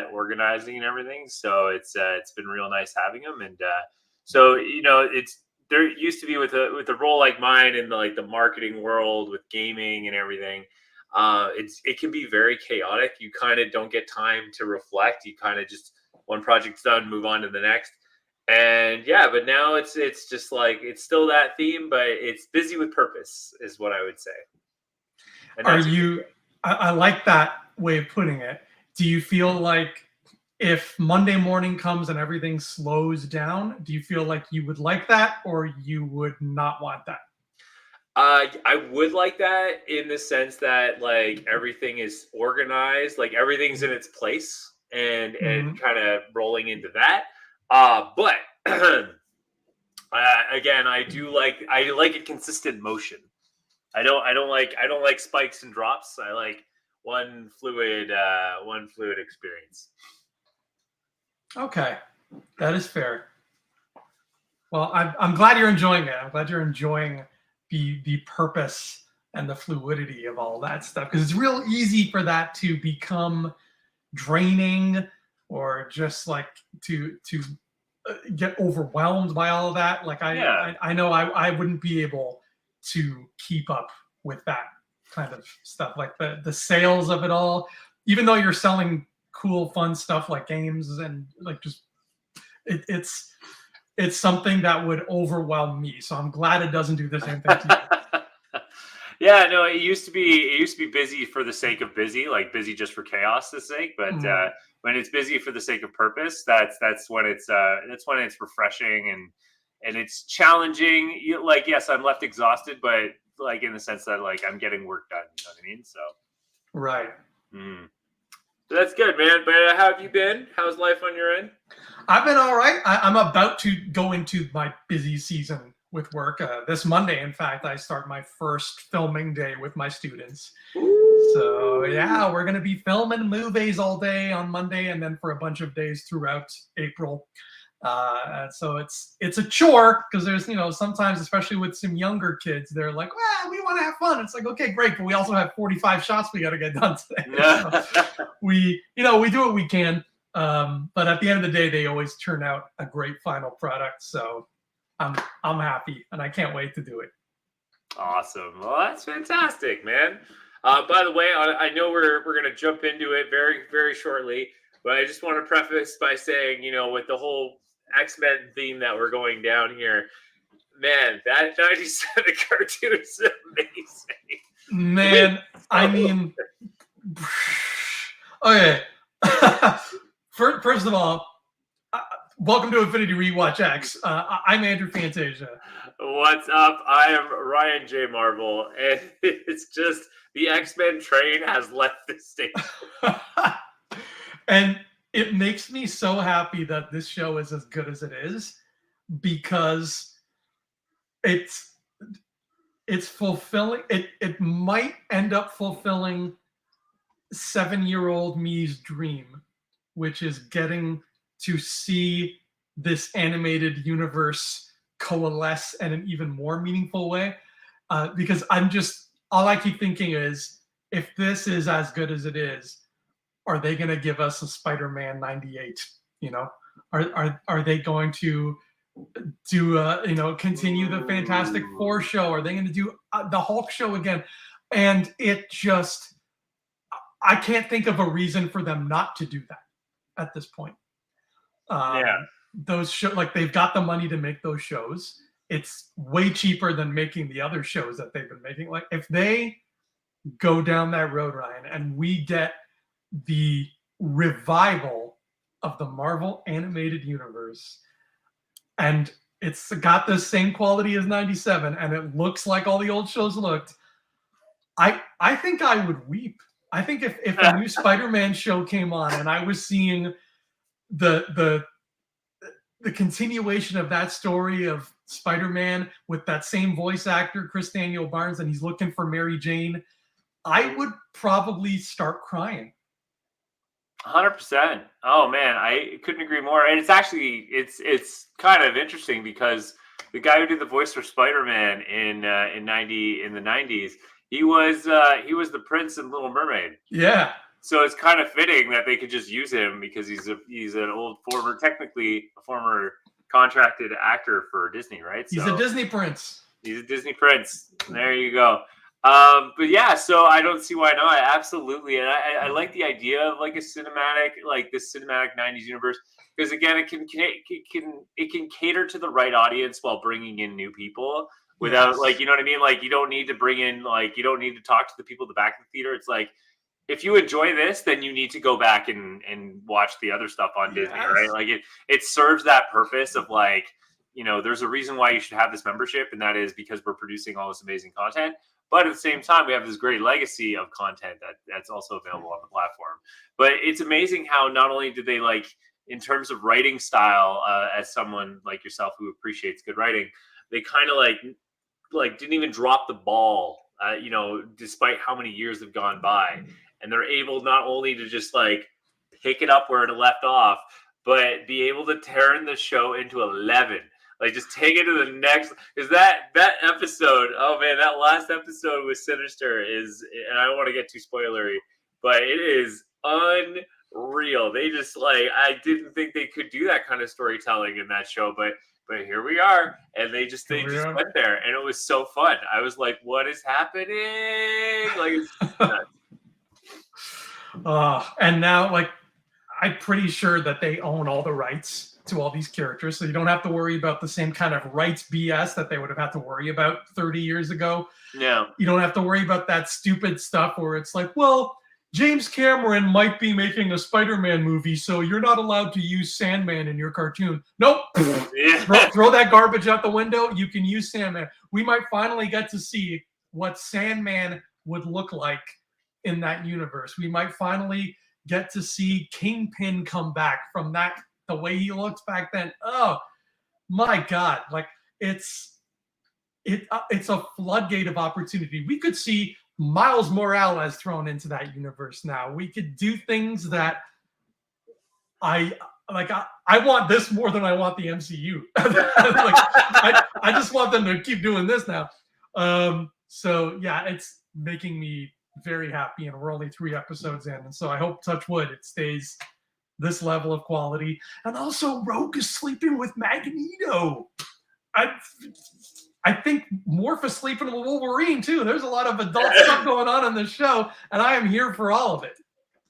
at organizing and everything. So it's been real nice having him. And so it's there used to be with a role like mine in the marketing world with gaming and everything. It can be very chaotic. You kind of don't get time to reflect. You kind of just one project's done, move on to the next. And yeah, but now it's just like it's still that theme, but it's busy with purpose, is what I would say. And Are you? I like that way of putting it. Do you feel like if Monday morning comes and everything slows down, do you feel like you would like that, or you would not want that? I would like that in the sense that like everything is organized, like everything's in its place, and kind of rolling into that. But again, I like a consistent motion. I don't like spikes and drops. I like one fluid experience. Okay, that is fair. Well, I'm glad you're enjoying it. I'm glad you're enjoying the purpose and the fluidity of all that stuff, because it's real easy for that to become draining, or just like to get overwhelmed by all of that. Like I know I wouldn't be able to keep up with that kind of stuff, like the sales of it all, even though you're selling cool fun stuff like games and like just it's something that would overwhelm me. So I'm glad it doesn't do the same thing to you. Yeah, no, it used to be busy for the sake of busy, like busy just for chaos' sake. But when it's busy for the sake of purpose, that's when it's refreshing and it's challenging. Like, yes, I'm left exhausted, but like in the sense that like I'm getting work done. You know what I mean? So right. So that's good, man. But how have you been? How's life on your end? I've been all right. I'm about to go into my busy season with work. This Monday, in fact, I start my first filming day with my students. Ooh. So yeah, we're going to be filming movies all day on Monday, and then for a bunch of days throughout April. So it's a chore, because there's sometimes, especially with some younger kids, they're like, well, we want to have fun. It's like, okay, great, but we also have 45 shots we got to get done today. So we do what we can. But at the end of the day, they always turn out a great final product. So I'm happy, and I can't wait to do it. Awesome. Well, that's fantastic, man. By the way, I know we're going to jump into it very, very shortly, but I just want to preface by saying, with the whole X-Men theme that we're going down here, man, that 97 cartoon is amazing. Man, I mean, okay. First of all, welcome to Infinity Rewatch X. I'm Andrew Fantasia. What's up? I am Ryan J. Marvel, and it's just the X-Men train has left the station. And it makes me so happy that this show is as good as it is, because it's fulfilling. It might end up fulfilling 7-year-old me's dream, which is getting to see this animated universe coalesce in an even more meaningful way. Because all I keep thinking is, if this is as good as it is, are they going to give us a Spider-Man 98? Are they going to do continue the Fantastic Four show? Are they going to do the Hulk show again? And I can't think of a reason for them not to do that at this point. Those shows, like, they've got the money to make those shows. It's way cheaper than making the other shows that they've been making. Like, if they go down that road, Ryan, and we get the revival of the Marvel animated universe, and it's got the same quality as 97, and it looks like all the old shows looked, I think I would weep. I think if a new Spider-Man show came on and I was seeing the continuation of that story of Spider-Man with that same voice actor, Chris Daniel Barnes, and he's looking for Mary Jane, I would probably start crying. 100%. Oh man, I couldn't agree more. And it's kind of interesting, because the guy who did the voice for Spider-Man in the 90s, he was the prince in Little Mermaid. Yeah. So it's kind of fitting that they could just use him because he's an old technically a former contracted actor for Disney, right? He's a Disney prince. He's a Disney prince. There you go. But yeah, so I don't see why not. Absolutely, and I like the idea of like a cinematic, like this cinematic '90s universe, because again, it can cater to the right audience while bringing in new people without like, you know what I mean? Like you don't need to bring in you don't need to talk to the people at the back of the theater. It's like, if you enjoy this, then you need to go back and watch the other stuff on Disney, right? Like it serves that purpose of like, there's a reason why you should have this membership, and that is because we're producing all this amazing content. But at the same time, we have this great legacy of content that's also available on the platform. But it's amazing how not only did they like, in terms of writing style, as someone like yourself who appreciates good writing, they kind of like didn't even drop the ball, despite how many years have gone by. And they're able not only to just like pick it up where it left off, but be able to turn the show into 11. Like just take it to the next, because that episode, oh man, that last episode with Sinister is, and I don't want to get too spoilery, but it is unreal. They just I didn't think they could do that kind of storytelling in that show, but here we are, and they just went there, and it was so fun. I was like, what is happening? Like it's nuts. And now I'm pretty sure that they own all the rights to all these characters, so you don't have to worry about the same kind of rights BS that they would have had to worry about 30 years ago. Yeah. You don't have to worry about that stupid stuff where it's like, well, James Cameron might be making a Spider-Man movie, so you're not allowed to use Sandman in your cartoon. Nope. Yeah. Throw that garbage out the window. You can use Sandman. We might finally get to see what Sandman would look like in that universe. We might finally get to see Kingpin come back from the way he looked back then. Oh my God. Like it's a floodgate of opportunity. We could see Miles Morales thrown into that universe now. We could do things that I want this more than I want the MCU. I just want them to keep doing this now. So yeah, it's making me very happy, and we're only 3 episodes in, and so I hope, touch wood, it stays this level of quality. And also, Rogue is sleeping with Magneto. I think Morph is sleeping with Wolverine too. There's a lot of adult stuff going on in this show, and I am here for all of it.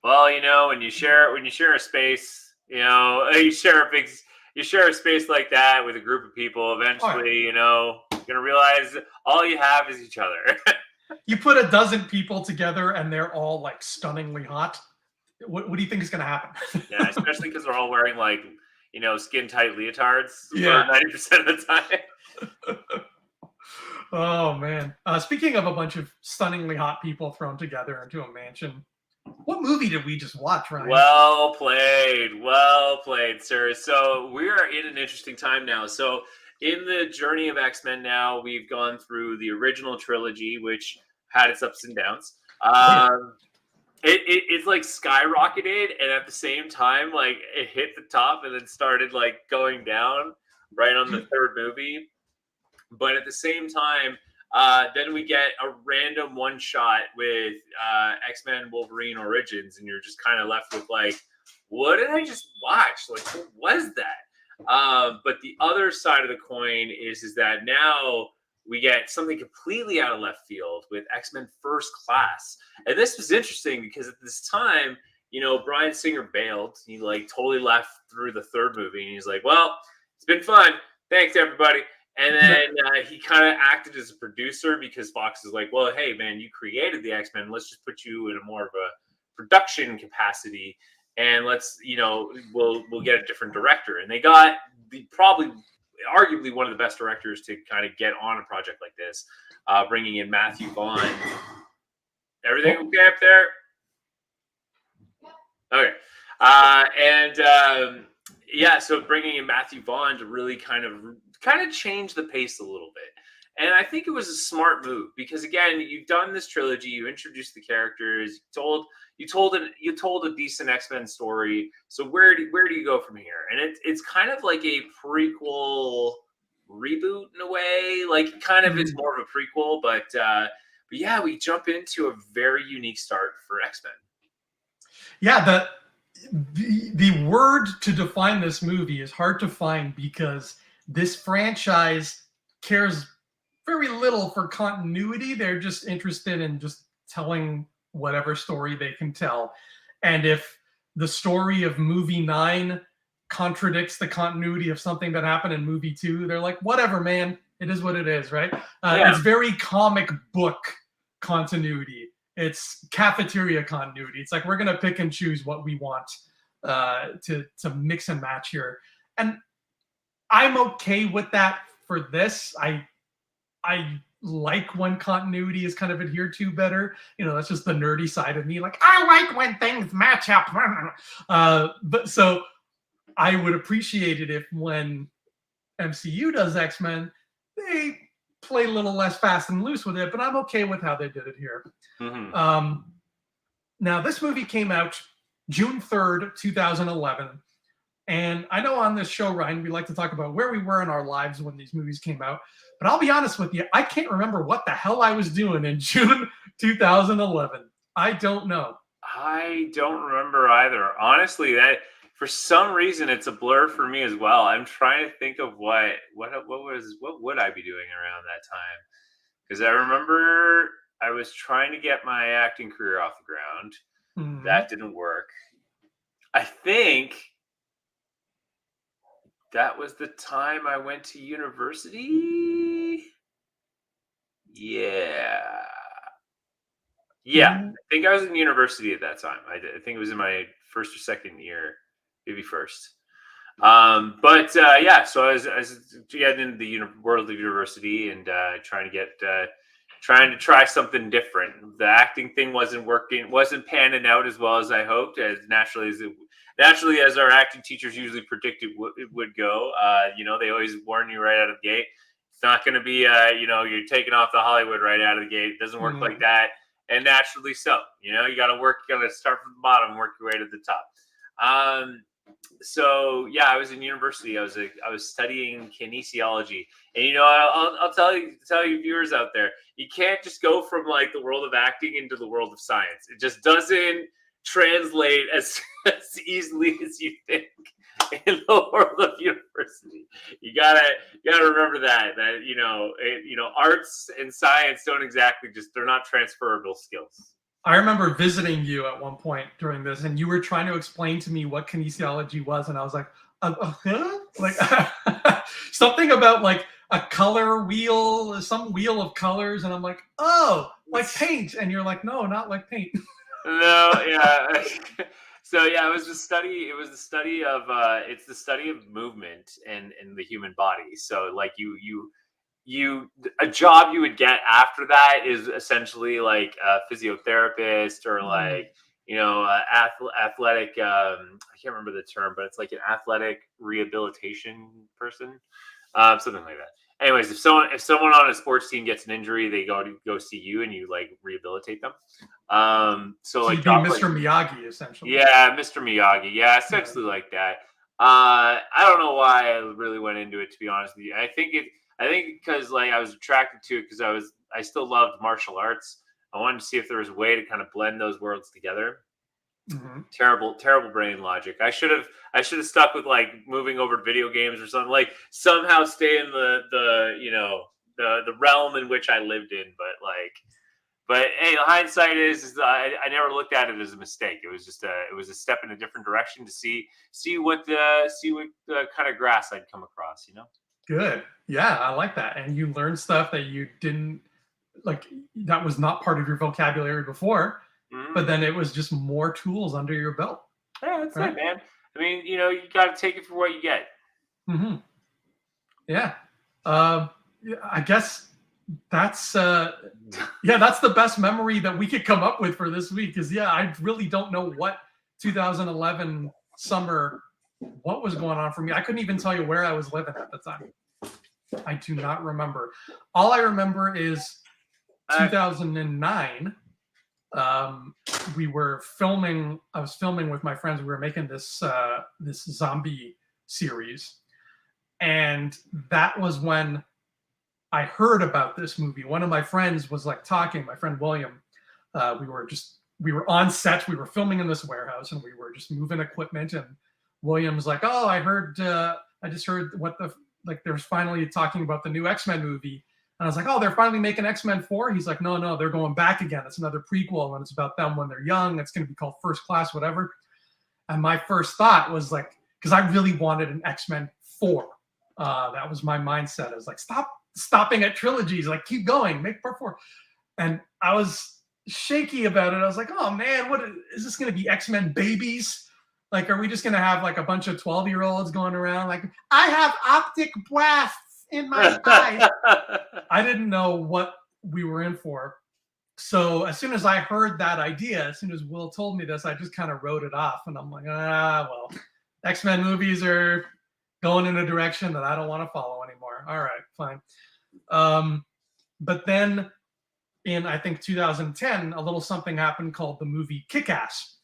Well, when you share a space, you share a space like that with a group of people. Eventually, you're gonna realize all you have is each other. You put a dozen people together, and they're all like stunningly hot. What do you think is going to happen? Yeah, especially because they're all wearing skin tight leotards for 90% of the time. Oh man! Speaking of a bunch of stunningly hot people thrown together into a mansion, what movie did we just watch, Ryan? Well played, sir. So we are in an interesting time now. So in the journey of X-Men now, we've gone through the original trilogy, which had its ups and downs. It's like skyrocketed, and at the same time, like it hit the top and then started like going down right on the third movie. But at the same time, then we get a random one shot with X-Men Wolverine Origins, and you're just kind of left with like, what did I just watch? Like, what was that? But the other side of the coin is that now we get something completely out of left field with X-Men First Class. And this was interesting because at this time, Bryan Singer bailed. He like totally left through the third movie, and he's like, well, it's been fun. Thanks, everybody. And then he kind of acted as a producer because Fox is like, well, hey, man, you created the X-Men. Let's just put you in a more of a production capacity, and let's, we'll get a different director. And they got arguably one of the best directors to kind of get on a project like this, bringing in Matthew Vaughn. Everything okay up there? Okay. So bringing in Matthew Vaughn to really kind of change the pace a little bit. And I think it was a smart move because, again, you've done this trilogy, you introduced the characters, you told a decent X-Men story. So where do you go from here? And it's kind of like a prequel reboot in a way. Like it's more of a prequel, but yeah, we jump into a very unique start for X-Men. Yeah, the word to define this movie is hard to find because this franchise cares very little for continuity. They're just interested in just telling whatever story they can tell. And if the story of movie 9 contradicts the continuity of something that happened in movie 2, they're like, whatever, man. It is what it is, right? Yeah. It's very comic book continuity. It's cafeteria continuity. It's like we're gonna pick and choose what we want to mix and match here, and I'm okay with that for this. I like when continuity is kind of adhered to better. You know, that's just the nerdy side of me. Like I like when things match up. But so I would appreciate it if when MCU does X-Men, they play a little less fast and loose with it, but I'm okay with how they did it here. Mm-hmm. Now, this movie came out June 3rd, 2011. And I know on this show, Ryan, we like to talk about where we were in our lives when these movies came out. But I'll be honest with you, I can't remember what the hell I was doing in June 2011. I don't know. I don't remember either. Honestly, that for some reason it's a blur for me as well. I'm trying to think of what would I be doing around that time? Because I remember I was trying to get my acting career off the ground. Mhm. That didn't work. I think that was the time I went to university. Yeah. I think I was in university at that time. I think it was in my first or second year, maybe first. But yeah, so I was getting into the world of university and trying to try something different. The acting thing wasn't working, wasn't panning out as well as I hoped, as naturally as our acting teachers usually predicted it would go. You know, they always warn you right out of the gate. It's not going to be, you know, you're taking off the Hollywood right out of the gate. It doesn't work like that. And naturally so, you know, you got to start from the bottom and work your way to the top. So yeah, I was in university. I was studying kinesiology, and you know, I'll tell you viewers out there, you can't just go from like the world of acting into the world of science. It just doesn't translate as easily as you think in the world of university. You gotta remember that you know arts and science don't exactly they're not transferable skills. I remember visiting you at one point during this, and you were trying to explain to me what kinesiology was, and I was like, huh? Like something about like a color wheel, some wheel of colors, and I'm like, oh, like paint, and you're like, no, not like paint. No, yeah. So yeah, it was the study. It was the study of it's the study of movement in the human body. So like a job you would get after that is essentially like a physiotherapist or like you know athletic I can't remember the term, but it's like an athletic rehabilitation person, something like that. Anyways, if someone on a sports team gets an injury, they go see you and you like rehabilitate them. So like you'd be Mr. Miyagi essentially. Yeah, Mr. Miyagi. Yeah, essentially like that. I don't know why I really went into it, to be honest with you. I think because like I was attracted to it because I still loved martial arts. I wanted to see if there was a way to kind of blend those worlds together. Mm-hmm. Terrible brain logic. I should have stuck with like moving over to video games or something, like somehow stay in the you know the realm in which I lived in. But hey, hindsight is I never looked at it as a mistake. It was just it was a step in a different direction to see what kind of grass I'd come across. You know. Good. Yeah, I like that. And you learned stuff that you didn't like, that was not part of your vocabulary before, but then it was just more tools under your belt. Yeah, that's right, man. I mean, you know, you got to take it for what you get. Mm-hmm. Yeah. I guess that's that's the best memory that we could come up with for this week. Because I really don't know what 2011 summer, what was going on for me. I couldn't even tell you where I was living at the time. I do not remember. All I remember is 2009. We were filming. I was filming with my friends. We were making this this zombie series, and that was when I heard about this movie. One of my friends was like talking. My friend William. We were just we were on set. We were filming in this warehouse, and we were just moving equipment. And William's like, "Oh, I just heard what the like. There's finally talking about the new X-Men movie." And I was like, "Oh, they're finally making X-Men 4?" He's like, "No, they're going back again. It's another prequel, and it's about them when they're young. It's going to be called First Class, whatever." And my first thought was like, because I really wanted an X-Men 4. That was my mindset. I was like, stop stopping at trilogies. Like, keep going, make part 4. And I was shaky about it. I was like, oh man, what is this going to be? X-Men babies? Like, are we just going to have like a bunch of 12-year-olds going around like, I have optic blasts in my eyes? I didn't know what we were in for. So as soon as I heard that idea, as soon as Will told me this, I just kind of wrote it off. And I'm like, well, X-Men movies are going in a direction that I don't want to follow anymore. All right, fine. But then in, I think, 2010, a little something happened called the movie Kick-Ass.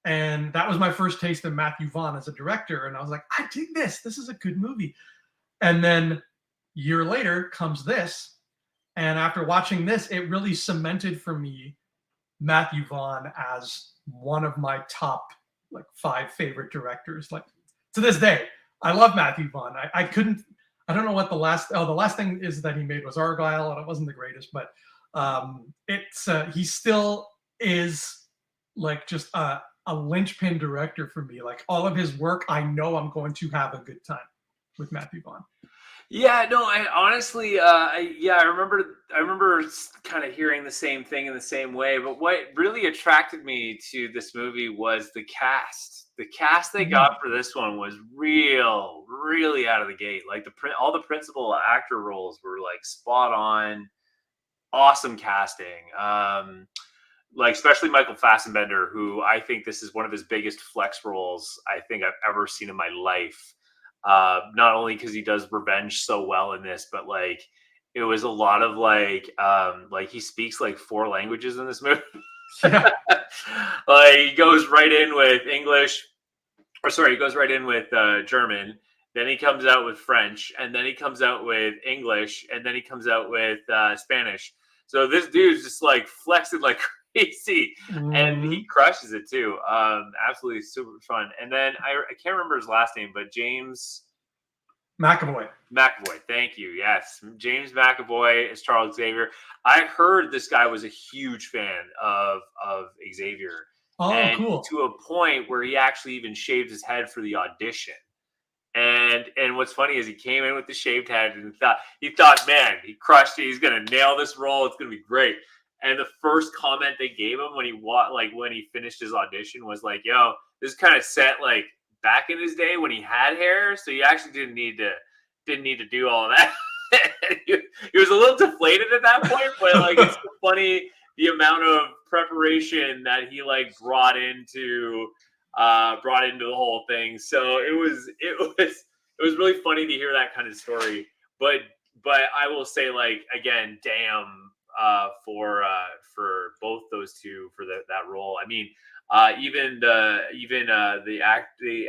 And that was my first taste of Matthew Vaughn as a director. And I was like, I dig this. This is a good movie. And then a year later comes this. And after watching this, it really cemented for me Matthew Vaughn as one of my top like 5 favorite directors. Like to this day, I love Matthew Vaughn. I don't know what the last thing is that he made was Argyle, and it wasn't the greatest, but he still is like just a linchpin director for me. Like all of his work, I know I'm going to have a good time with Matthew Vaughn. Yeah, no, I honestly, I remember kind of hearing the same thing in the same way. But what really attracted me to this movie was the cast. The cast they got for this one was really out of the gate. Like all the principal actor roles were like spot on, awesome casting. Like especially Michael Fassbender, who I think this is one of his biggest flex roles I think I've ever seen in my life. Not only because he does revenge so well in this, but like it was a lot of like he speaks like 4 languages in this movie. Yeah. Like he goes right in with English, he goes right in with German. Then he comes out with French, and then he comes out with English, and then he comes out with Spanish. So this dude's just like flexing like crazy, and he crushes it too. Absolutely super fun. And then I can't remember his last name, but James McAvoy. Thank you. Yes, James McAvoy is Charles Xavier. I heard this guy was a huge fan of Xavier. Oh, and cool. To a point where he actually even shaved his head for the audition. And what's funny is he came in with the shaved head and he thought, man, he crushed it. He's gonna nail this role. It's gonna be great. And the first comment they gave him when he finished his audition was like, "Yo, this kind of set like back in his day when he had hair, so he actually didn't need to do all of that." he was a little deflated at that point, but like it's funny the amount of preparation that he like brought into the whole thing. So it was really funny to hear that kind of story. But I will say, like, again, damn for both those two for that role. I mean, even the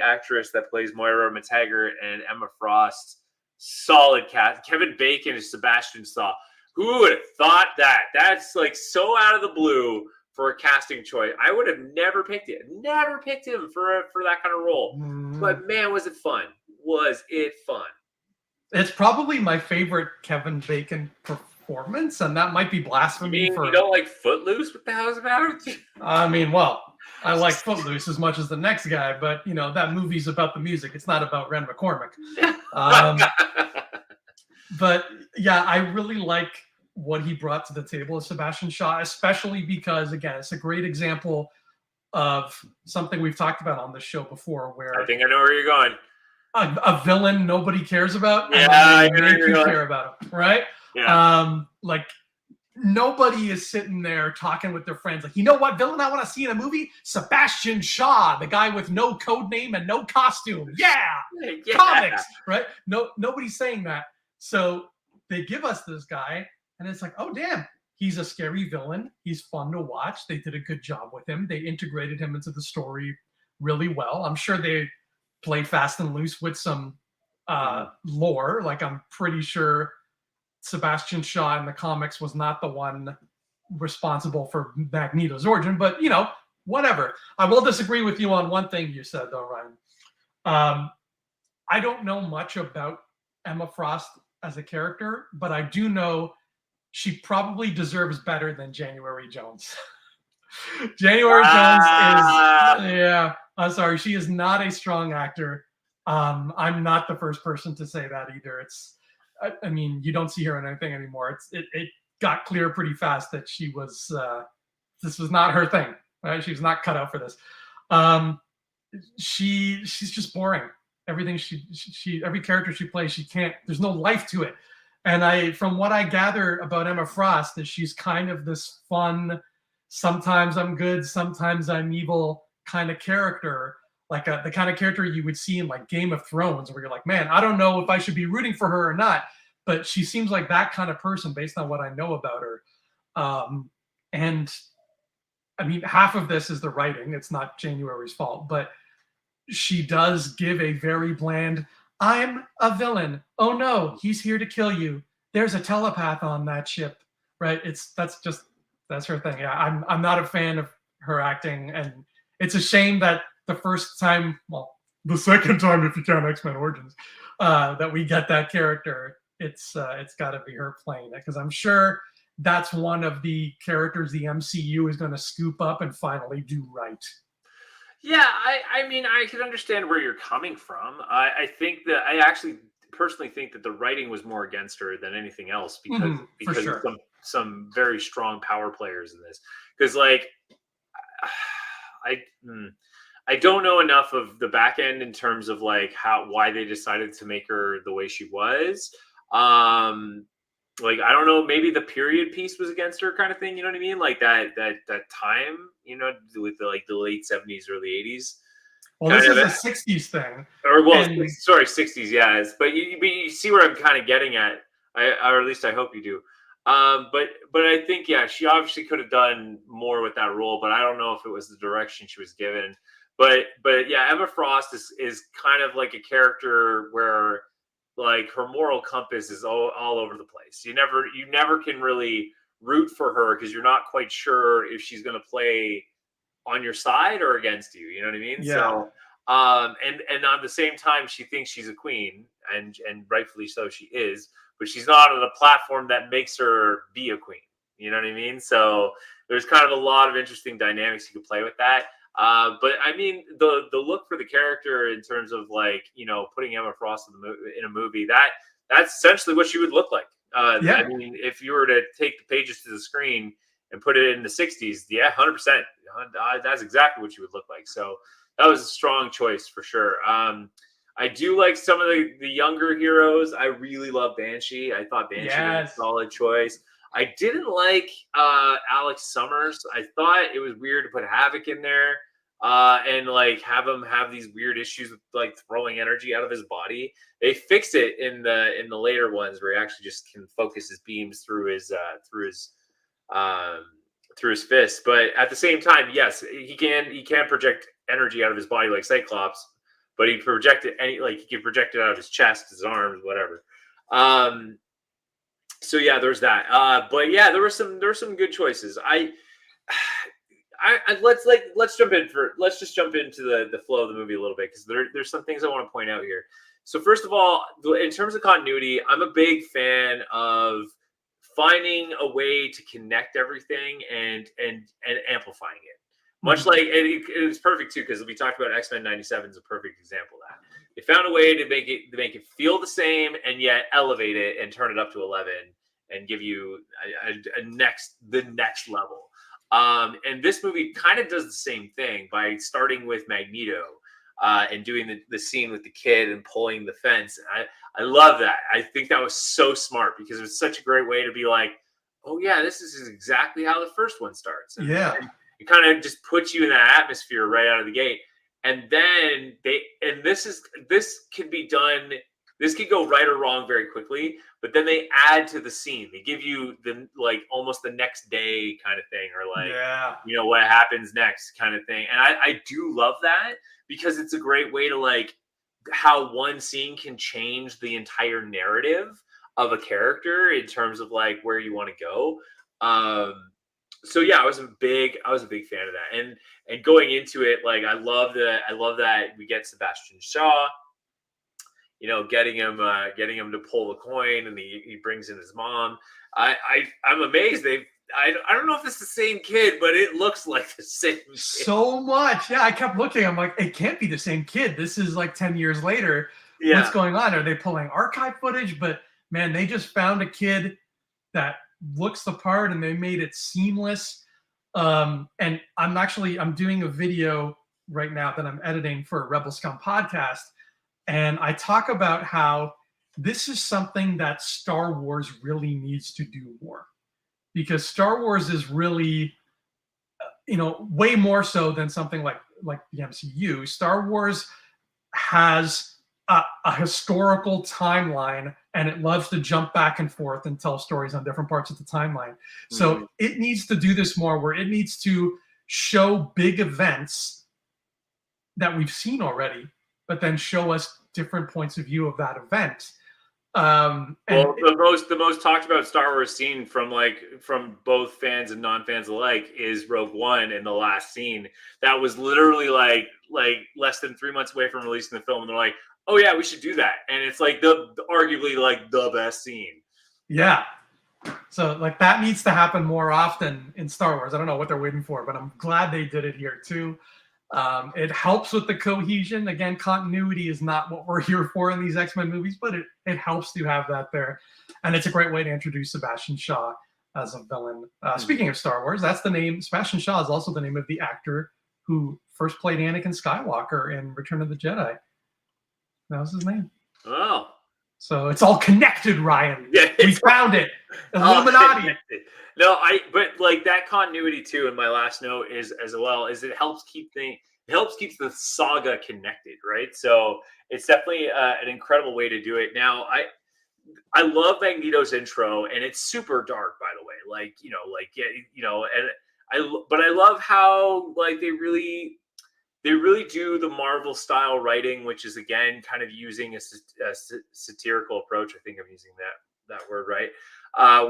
actress that plays Moira McTaggart and Emma Frost, solid cast. Kevin Bacon is Sebastian Shaw. Who would have thought that? That's like so out of the blue for a casting choice. I would have never picked it. Never picked him for that kind of role. But man, was it fun? Was it fun? It's probably my favorite Kevin Bacon performance, and that might be blasphemy. You don't like Footloose? What the hell is about? I mean, well, I like Footloose as much as the next guy, but you know that movie's about the music. It's not about Ren McCormick. But yeah, I really like what he brought to the table as Sebastian Shaw, especially because, again, it's a great example of something we've talked about on this show before, where I think I know where you're going. A villain nobody cares about, and they make you care about him, right? Yeah. Like nobody is sitting there talking with their friends like, you know what villain I want to see in a movie? Sebastian Shaw, the guy with no code name and no costume. Yeah. Comics, right? Nobody's saying that. So they give us this guy, and it's like, oh damn, he's a scary villain. He's fun to watch. They did a good job with him. They integrated him into the story really well. I'm sure they play fast and loose with some lore. Like I'm pretty sure Sebastian Shaw in the comics was not the one responsible for Magneto's origin. But whatever. I will disagree with you on one thing you said, though, Ryan. I don't know much about Emma Frost as a character, but I do know she probably deserves better than January Jones. January Jones is, yeah, I'm sorry, she is not a strong actor. I'm not the first person to say that either. I mean, you don't see her in anything anymore. It got clear pretty fast that she was, this was not her thing, right? She was not cut out for this. She's just boring. Everything every character she plays, there's no life to it. And from what I gather about Emma Frost, is she's kind of this fun, sometimes I'm good, sometimes I'm evil kind of character, like the kind of character you would see in like Game of Thrones, where you're like, man, I don't know if I should be rooting for her or not, but she seems like that kind of person based on what I know about her. And I mean, half of this is the writing. It's not January's fault, but she does give a very bland, I'm a villain. Oh no, he's here to kill you. There's a telepath on that ship, right? That's her thing. Yeah, I'm not a fan of her acting, and it's a shame that the first time, well, the second time if you count X-Men Origins, that we get that character, it's got to be her playing it, because I'm sure that's one of the characters the MCU is going to scoop up and finally do right. Yeah, I mean, I can understand where you're coming from. I think that I actually personally think that the writing was more against her than anything else, because sure. of some very strong power players in this. Because like, I don't know enough of the back end in terms of like why they decided to make her the way she was. Like, I don't know, maybe the period piece was against her kind of thing, you know what I mean? Like that time, with the late 70s, early 80s. Well, this is a 60s thing. Or well, sorry, 60s, yeah. But you see where I'm kind of getting at. Or at least I hope you do. But I think, yeah, she obviously could have done more with that role, but I don't know if it was the direction she was given. But yeah, Emma Frost is kind of like a character where like her moral compass is all over the place. You never can really root for her because you're not quite sure if she's going to play on your side or against you. You know what I mean? Yeah. So, and on the same time, she thinks she's a queen, and rightfully so, she is. But she's not on a platform that makes her be a queen. You know what I mean? So there's kind of a lot of interesting dynamics you could play with that. But I mean, the look for the character in terms of like, putting Emma Frost in a movie, that's essentially what she would look like. Yeah. I mean, if you were to take the pages to the screen and put it in the 60s, yeah, 100%. That's exactly what you would look like. So that was a strong choice for sure. I do like some of the younger heroes. I really love Banshee. I thought Banshee was a solid choice. I didn't like Alex Summers. I thought it was weird to put Havoc in there and like have him have these weird issues with like throwing energy out of his body. They fixed it in the later ones where he actually just can focus his beams through his fist. But at the same time, yes, he can project energy out of his body like Cyclops, but he can project it out of his chest, his arms, whatever. So yeah, there's that. But yeah, there were some good choices. Let's just jump into the flow of the movie a little bit, because there's some things I want to point out here. So first of all, in terms of continuity, I'm a big fan of finding a way to connect everything and amplifying it. Much like it was perfect too, because we talked about X-Men '97 is a perfect example of that. They found a way to make it feel the same and yet elevate it and turn it up to 11 and give you the next level. And this movie kind of does the same thing by starting with Magneto and doing the scene with the kid and pulling the fence. I love that. I think that was so smart, because it was such a great way to be like, oh yeah, this is exactly how the first one starts. And it kind of just puts you in that atmosphere right out of the gate. And then this can be done. This could go right or wrong very quickly, but then they add to the scene. They give you almost the next day kind of thing, or what happens next kind of thing. And I do love that, because it's a great way to like how one scene can change the entire narrative of a character in terms of like where you want to go. So yeah, I was a big fan of that. And going into it, like I love that we get Sebastian Shaw, getting him to pull the coin, and he brings in his mom. I'm amazed. I don't know if it's the same kid, but it looks like the same kid. So much. Yeah, I kept looking. I'm like, it can't be the same kid. This is like 10 years later. What's Yeah. going on? Are they pulling archive footage? But man, they just found a kid that looks the part and they made it seamless. And I'm doing a video right now that I'm editing for a Rebel Scum podcast. And I talk about how this is something that Star Wars really needs to do more, because Star Wars is really, way more so than something like the MCU. Star Wars has a historical timeline, and it loves to jump back and forth and tell stories on different parts of the timeline. So it needs to do this more, where it needs to show big events that we've seen already, but then show us different points of view of that event. Well, the most talked about Star Wars scene from both fans and non-fans alike is Rogue One, and the last scene that was literally like less than 3 months away from releasing the film, and they're like, "Oh yeah, we should do that," and it's like arguably like the best scene. Yeah. So like that needs to happen more often in Star Wars. I don't know what they're waiting for, but I'm glad they did it here too. It helps with the cohesion. Again, continuity is not what we're here for in these X-Men movies, but it helps to have that there. And it's a great way to introduce Sebastian Shaw as a villain. Speaking of Star Wars, that's the name. Sebastian Shaw is also the name of the actor who first played Anakin Skywalker in Return of the Jedi. That was his name. Oh. So it's all connected, Ryan. Yeah, we found it. Illuminati. No, but like that continuity too. And my last note is as well is it helps keep the saga connected, right? So it's definitely an incredible way to do it. Now, I love Magneto's intro, and it's super dark, by the way. But I love how like they really do the Marvel style writing, which is again kind of using a satirical approach. I think I'm using that word right,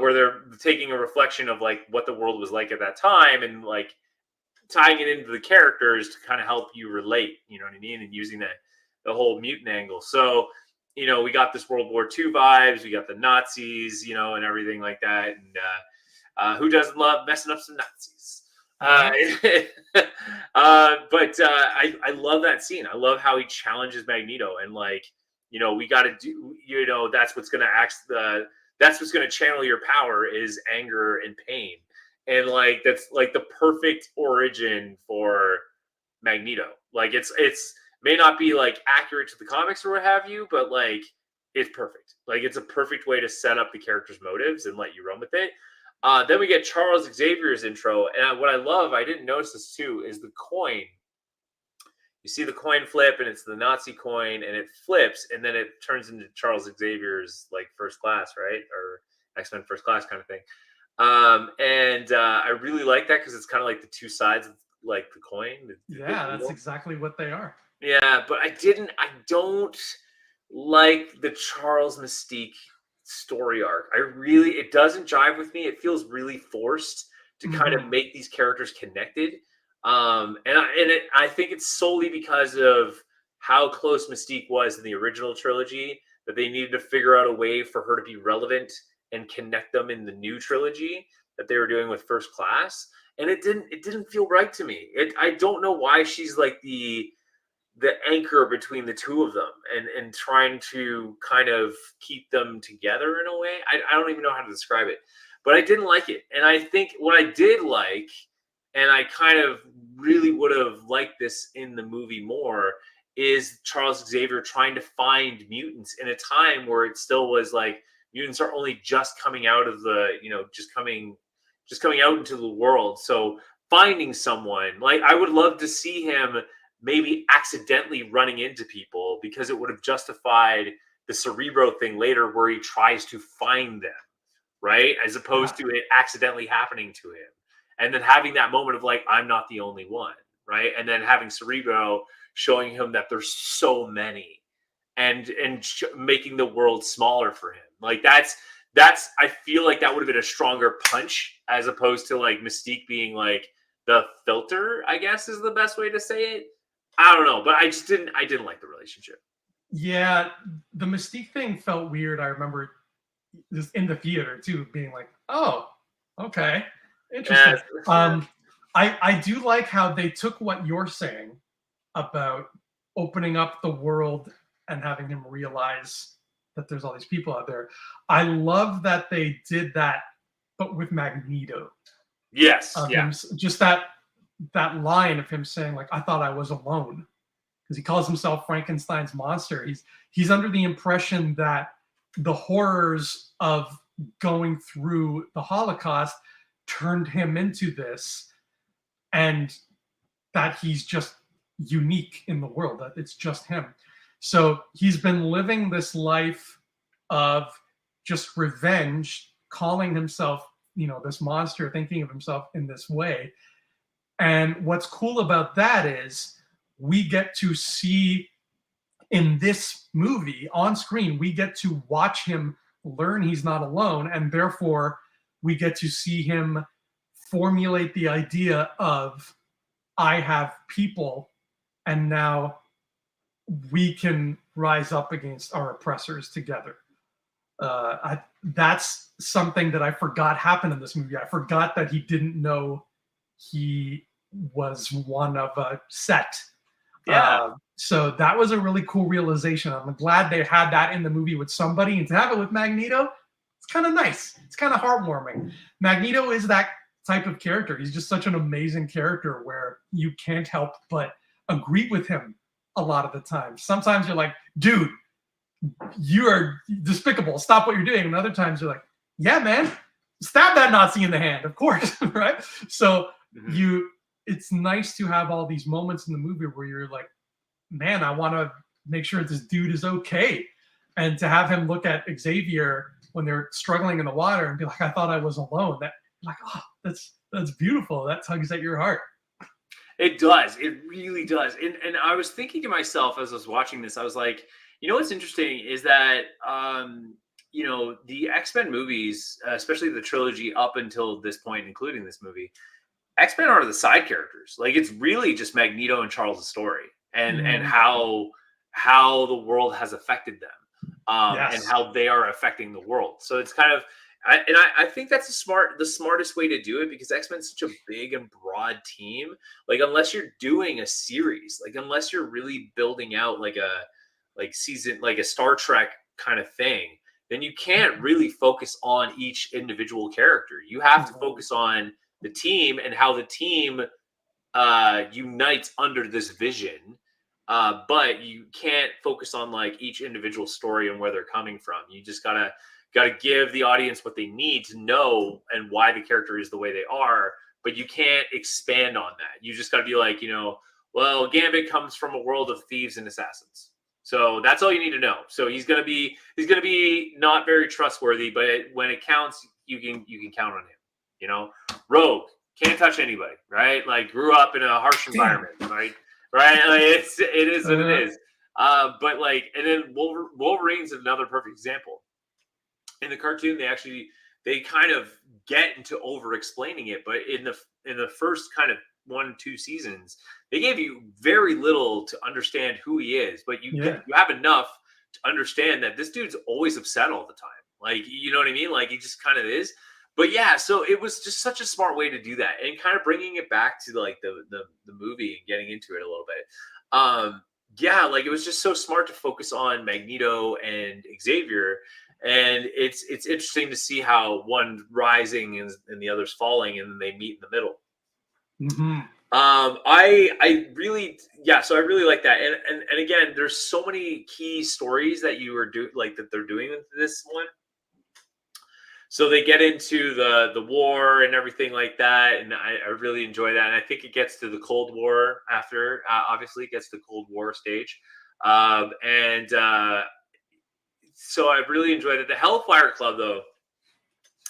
where they're taking a reflection of like what the world was like at that time, and like tying it into the characters to kind of help you relate. You know what I mean? And using the whole mutant angle. So we got this World War II vibes. We got the Nazis, and everything like that. And who doesn't love messing up some Nazis? But I love that scene. I love how he challenges Magneto, and like, we got to do, that's what's going to that's what's going to channel your power is anger and pain. And like, that's like the perfect origin for Magneto. Like it's may not be like accurate to the comics or what have you, but like it's perfect. Like it's a perfect way to set up the character's motives and let you run with it. Then we get Charles Xavier's intro. And what I love, I didn't notice this too, is the coin. You see the coin flip, and it's the Nazi coin, and it flips, and then it turns into Charles Xavier's like first class, right? Or X-Men first class kind of thing. I really like that because it's kind of like the two sides of like the coin. Yeah, that's exactly what they are. Yeah, but I don't like the Charles Mystique story arc. It doesn't jive with me. It feels really forced to kind of make these characters connected. I think it's solely because of how close Mystique was in the original trilogy that they needed to figure out a way for her to be relevant and connect them in the new trilogy that they were doing with First Class. And it didn't feel right to me. I don't know why she's like the anchor between the two of them and trying to kind of keep them together in a way. I don't even know how to describe it, but I didn't like it. And I think what I did like, and I kind of really would have liked this in the movie more, is Charles Xavier trying to find mutants in a time where it still was like mutants are only just coming out of the, just coming out into the world. So finding someone, like I would love to see him maybe accidentally running into people, because it would have justified the Cerebro thing later where he tries to find them, right? As opposed to it accidentally happening to him. And then having that moment of like, I'm not the only one, right? And then having Cerebro showing him that there's so many and making the world smaller for him. Like I feel like that would have been a stronger punch as opposed to like Mystique being like the filter, I guess is the best way to say it. I don't know, but I didn't like the relationship. Yeah, the Mystique thing felt weird. I remember just in the theater too, being like, "Oh, okay, interesting." Yes. I do like how they took what you're saying about opening up the world and having him realize that there's all these people out there. I love that they did that, but with Magneto. Yes. Of Yeah. him, just that line of him saying like, "I thought I was alone," because he calls himself Frankenstein's monster. He's under the impression that the horrors of going through the Holocaust turned him into this, and that he's just unique in the world, that it's just him. So he's been living this life of just revenge, calling himself, this monster, thinking of himself in this way. And what's cool about that is we get to see in this movie on screen, we get to watch him learn he's not alone. And therefore, we get to see him formulate the idea of, I have people, and now we can rise up against our oppressors together. That's something that I forgot happened in this movie. I forgot that he didn't know he was one of a set. Yeah. So that was a really cool realization. I'm glad they had that in the movie with somebody, and to have it with Magneto, it's kind of nice. It's kind of heartwarming. Magneto is that type of character. He's just such an amazing character where you can't help but agree with him a lot of the time. Sometimes you're like, dude, you are despicable. Stop what you're doing. And other times you're like, yeah, man, stab that Nazi in the hand, of course, right? So it's nice to have all these moments in the movie where you're like, man, I want to make sure this dude is okay. And to have him look at Xavier when they're struggling in the water and be like, I thought I was alone. That, like, oh, that's beautiful. That tugs at your heart. It does. It really does. And I was thinking to myself as I was watching this, I was like, what's interesting is that the X-Men movies, especially the trilogy up until this point, including this movie, X-Men are the side characters. Like, it's really just Magneto and Charles' story, and how the world has affected them, and how they are affecting the world. So it's kind of, I think that's the smartest way to do it, because X-Men's such a big and broad team. Like, unless you're doing a series, like unless you're really building out like a Star Trek kind of thing, then you can't really focus on each individual character. You have to focus on the team and how the team unites under this vision. But you can't focus on like each individual story and where they're coming from. You just gotta give the audience what they need to know and why the character is the way they are. But you can't expand on that. You just gotta be like, well, Gambit comes from a world of thieves and assassins. So that's all you need to know. So he's gonna be not very trustworthy, but when it counts, you can count on him. Rogue can't touch anybody, right? Like, grew up in a harsh environment, right? Right? Like, it is what it is. But like, and then Wolverine's another perfect example. In the cartoon, they kind of get into over explaining it, but in the first kind of 1-2 seasons, they gave you very little to understand who he is, but you have enough to understand that this dude's always upset all the time. Like, you know what I mean? Like, he just kind of is. But yeah, so it was just such a smart way to do that, and kind of bringing it back to like the movie and getting into it a little bit. Yeah, like, it was just so smart to focus on Magneto and Xavier, and it's interesting to see how one rising and the other's falling, and then they meet in the middle. I really, so I really like that, and again, there's so many key stories that that they're doing with this one. So they get into the war and everything like that, and I really enjoy that. And I think it gets to the Cold War after. Obviously, it gets to the Cold War stage, and so I really enjoyed it. The Hellfire Club, though,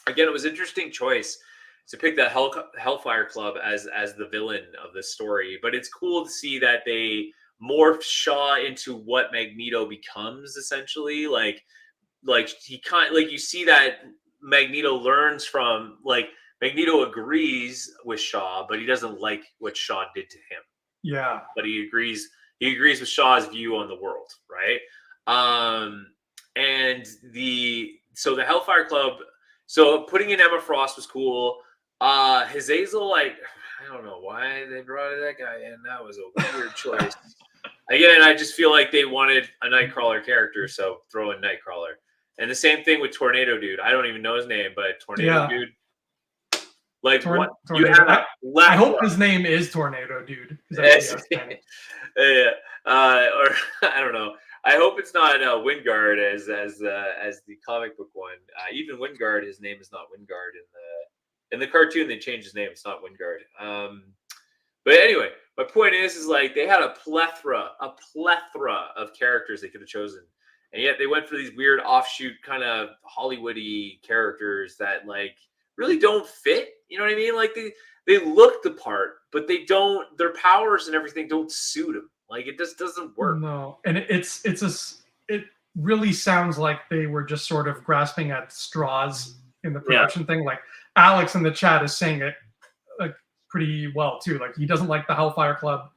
again, it was an interesting choice to pick the Hellfire Club as the villain of this story. But it's cool to see that they morph Shaw into what Magneto becomes, essentially, like. like he like you see that Magneto learns from like Magneto agrees with Shaw, but he doesn't like what Shaw did to him. Yeah. But he agrees with Shaw's view on the world, right? And the Hellfire Club, so putting in Emma Frost was cool. Hazazel, like, I don't know why they brought that guy in. That was a weird choice. Again, I just feel like they wanted a Nightcrawler character, so throw in Nightcrawler. And the same thing with Tornado Dude. I don't even know his name, but Tornado Dude. Like what? You have a I hope his name is Tornado Dude. Yeah. Or I don't know. I hope it's not Wingard as the comic book one. Even Wingard, his name is not Wingard in the cartoon. They changed his name. It's not Wingard. But anyway, my point is like they had a plethora of characters they could have chosen, and yet they went for these weird offshoot kind of Hollywoody characters that like really don't fit. You know what I mean? Like they look the part, but they don't. Their powers and everything don't suit them. Like it just doesn't work. No, and it really sounds like they were just sort of grasping at straws in the production thing. Like Alex in the chat is saying it pretty well too. Like he doesn't like the Hellfire Club.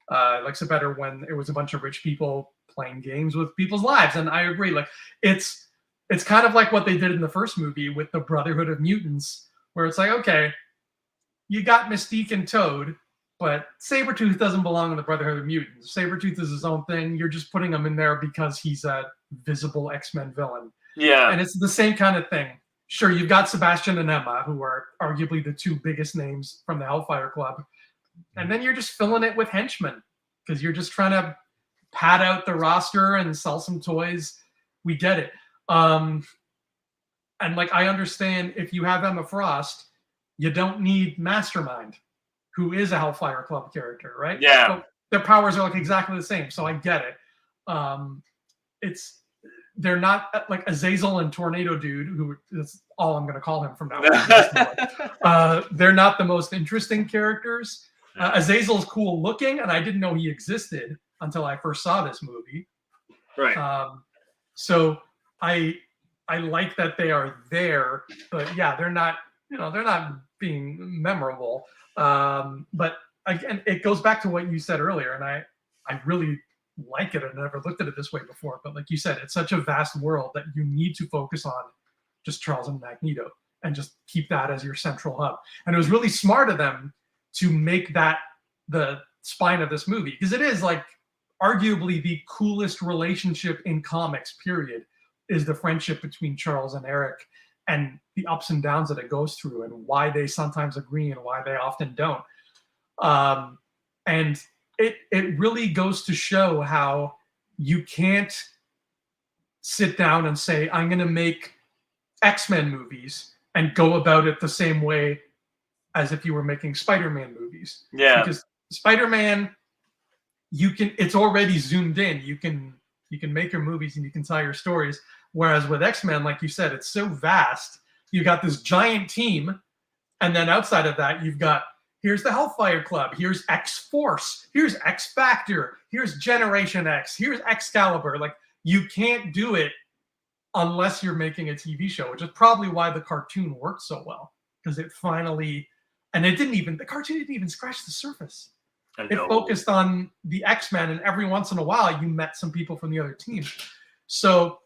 Likes it better when it was a bunch of rich people playing games with people's lives. And I agree. Like it's kind of like what they did in the first movie with the Brotherhood of Mutants, where it's like, okay, you got Mystique and Toad, but Sabretooth doesn't belong in the Brotherhood of Mutants. Sabretooth is his own thing. You're just putting him in there because he's a visible X-Men villain. Yeah. And it's the same kind of thing. Sure, you've got Sebastian and Emma, who are arguably the two biggest names from the Hellfire Club. And then you're just filling it with henchmen because you're just trying to pad out the roster and sell some toys. We get it. And like, I understand if you have Emma Frost, you don't need Mastermind, who is a Hellfire Club character, right? Yeah. So their powers are like exactly the same. So I get it. They're not like Azazel and Tornado Dude, who is all I'm going to call him from now on. They're not the most interesting characters. Azazel's cool looking, and I didn't know he existed until I first saw this movie. Right. So I like that they are there, but yeah, they're not being memorable. But again, it goes back to what you said earlier, and I really like it. I never looked at it this way before, but like you said, it's such a vast world that you need to focus on just Charles and Magneto and just keep that as your central hub. And it was really smart of them to make that the spine of this movie, because it is like arguably the coolest relationship in comics, period, is the friendship between Charles and Eric and the ups and downs that it goes through and why they sometimes agree and why they often don't. And it really goes to show how you can't sit down and say, I'm going to make X-Men movies and go about it the same way as if you were making Spider-Man movies. Yeah. Because Spider-Man, it's already zoomed in. You can make your movies and you can tell your stories. Whereas with X-Men, like you said, it's so vast. You got this giant team. And then outside of that, you've got, here's the Hellfire Club. Here's X-Force. Here's X-Factor. Here's Generation X. Here's Excalibur. Like, you can't do it unless you're making a TV show, which is probably why the cartoon worked so well. Because it finally, and the cartoon didn't even scratch the surface. It focused on the X-Men, and every once in a while, you met some people from the other team. So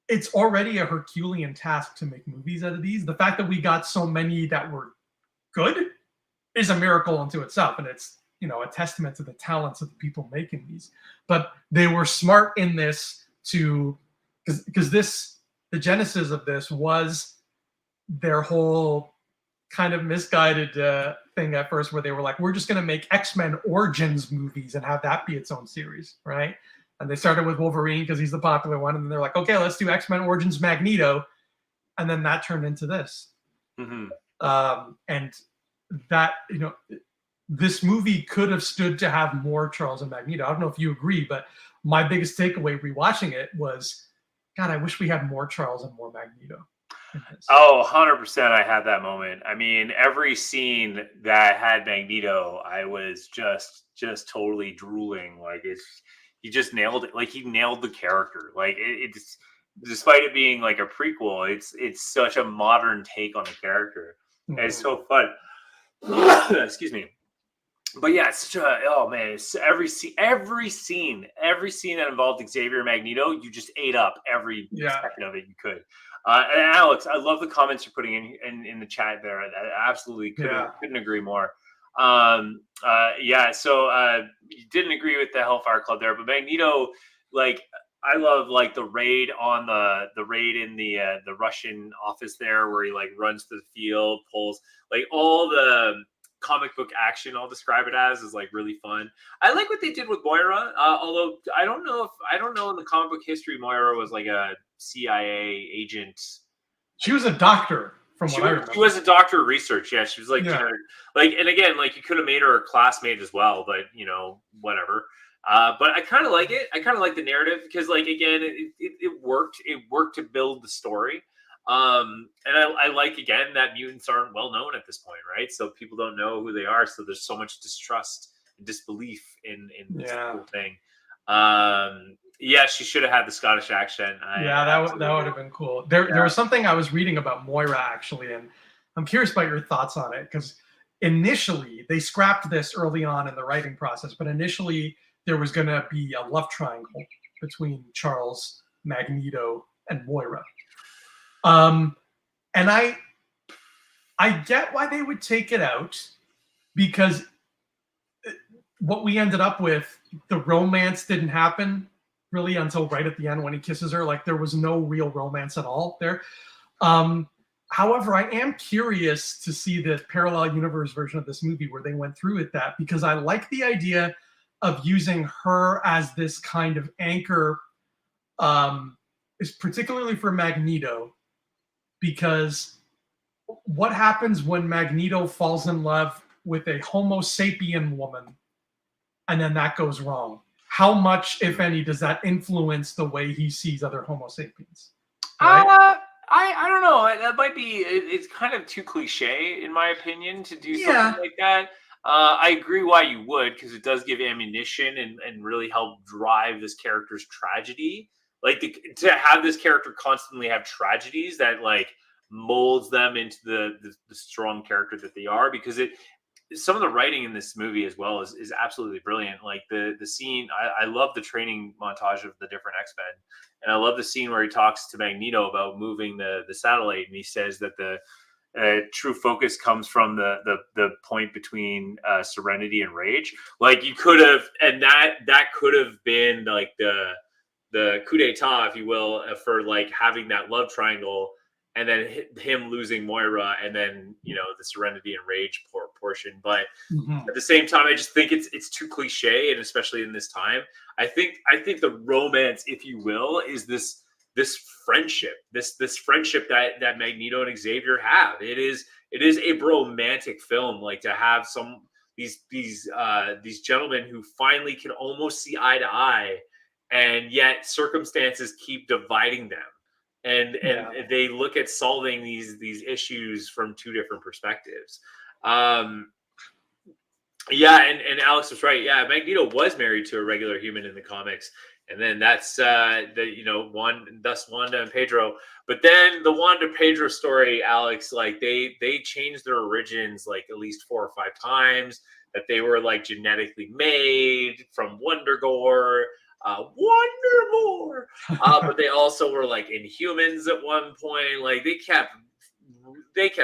it's already a Herculean task to make movies out of these. The fact that we got so many that were good is a miracle unto itself, and it's a testament to the talents of the people making these. But they were smart in this because the genesis of this was their whole kind of misguided thing at first, where they were like, we're just going to make X-Men Origins movies and have that be its own series, right? And they started with Wolverine because he's the popular one, and then they're like, okay, let's do X-Men Origins Magneto, and then that turned into this. Mm-hmm. And that, this movie could have stood to have more Charles and Magneto. I don't know if you agree, but my biggest takeaway rewatching it was, God, I wish we had more Charles and more Magneto. Oh, 100%. I had that moment. I mean, every scene that had Magneto, I was just totally drooling. Like he just nailed it. Like he nailed the character. Like despite it being like a prequel, it's such a modern take on the character. And it's so fun. Excuse me. But yeah, it's such a, oh man, it's every scene that involved Xavier Magneto, you just ate up every second of it you could. And Alex, I love the comments you're putting in the chat there. I absolutely couldn't agree more. So you didn't agree with the Hellfire Club there, but Magneto, like, I love like the raid on the raid in the Russian office there, where he like runs to the field, pulls like all the comic book action, I'll describe it as, is like really fun. I like what they did with Moira, although I don't know in the comic book history Moira was like a CIA agent. She was a doctor. From what I remember. She was a doctor of research. Yeah, she was like, and again, like you could have made her a classmate as well, but whatever. But I kind of like it. I kind of like the narrative because, like, again, it worked. It worked to build the story. And I like, again, that mutants aren't well known at this point, right? So people don't know who they are. So there's so much distrust and disbelief in this whole thing. Yeah, she should have had the Scottish accent. That would have been cool. There was something I was reading about Moira, actually, and I'm curious about your thoughts on it, because initially they scrapped this early on in the writing process, but initially there was going to be a love triangle between Charles, Magneto, and Moira. And I get why they would take it out, because what we ended up with, the romance didn't happen really until right at the end when he kisses her. Like, there was no real romance at all there. However, I am curious to see the parallel universe version of this movie where they went through with that, because I like the idea of using her as this kind of anchor, is particularly for Magneto, because what happens when Magneto falls in love with a Homo sapien woman and then that goes wrong? How much, if any, does that influence the way he sees other Homo sapiens? Right? I don't know. That might be, it's kind of too cliche, in my opinion, to do something like that. I agree why you would, because it does give ammunition and really help drive this character's tragedy. Like, to have this character constantly have tragedies that like molds them into the strong character that they are, because some of the writing in this movie as well is absolutely brilliant. Like the scene, I love the training montage of the different X-Men, and I love the scene where he talks to Magneto about moving the satellite, and he says that the true focus comes from the point between serenity and rage. Like, you could have, and that could have been like the coup d'etat, if you will, for like having that love triangle, and then him losing Moira, and then the serenity and rage portion. But at the same time, I just think it's too cliche, and especially in this time, I think the romance, if you will, is this friendship, this friendship that Magneto and Xavier have. It is a romantic film, like, to have these gentlemen who finally can almost see eye to eye, and yet circumstances keep dividing them. And they look at solving these issues from two different perspectives. And Alex was right. Yeah, Magneto was married to a regular human in the comics, and then that's Wanda and Pedro. But then the Wanda Pedro story, Alex, like they changed their origins like at least 4 or 5 times. That they were like genetically made from Wonder Gore. But they also were like Inhumans at one point. Like, they kept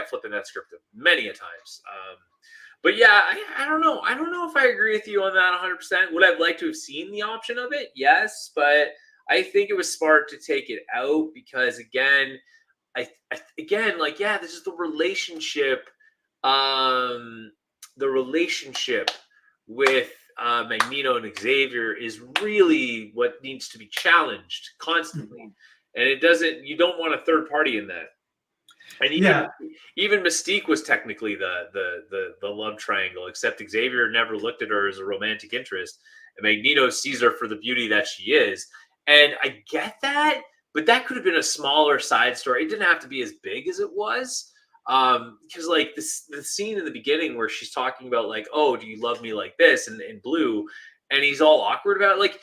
flipping that script many a times. But yeah, I don't know. I don't know if I agree with you on that 100%. Would I have liked to have seen the option of it? Yes, but I think it was smart to take it out, because again, this is the relationship. The relationship with Magneto and Xavier is really what needs to be challenged constantly, and you don't want a third party in that. And even Mystique was technically the love triangle, except Xavier never looked at her as a romantic interest, and Magneto sees her for the beauty that she is. And I get that, but that could have been a smaller side story. It didn't have to be as big as it was. Because like the scene in the beginning where she's talking about like, oh, do you love me like this, and in Blue, and he's all awkward about it. Like,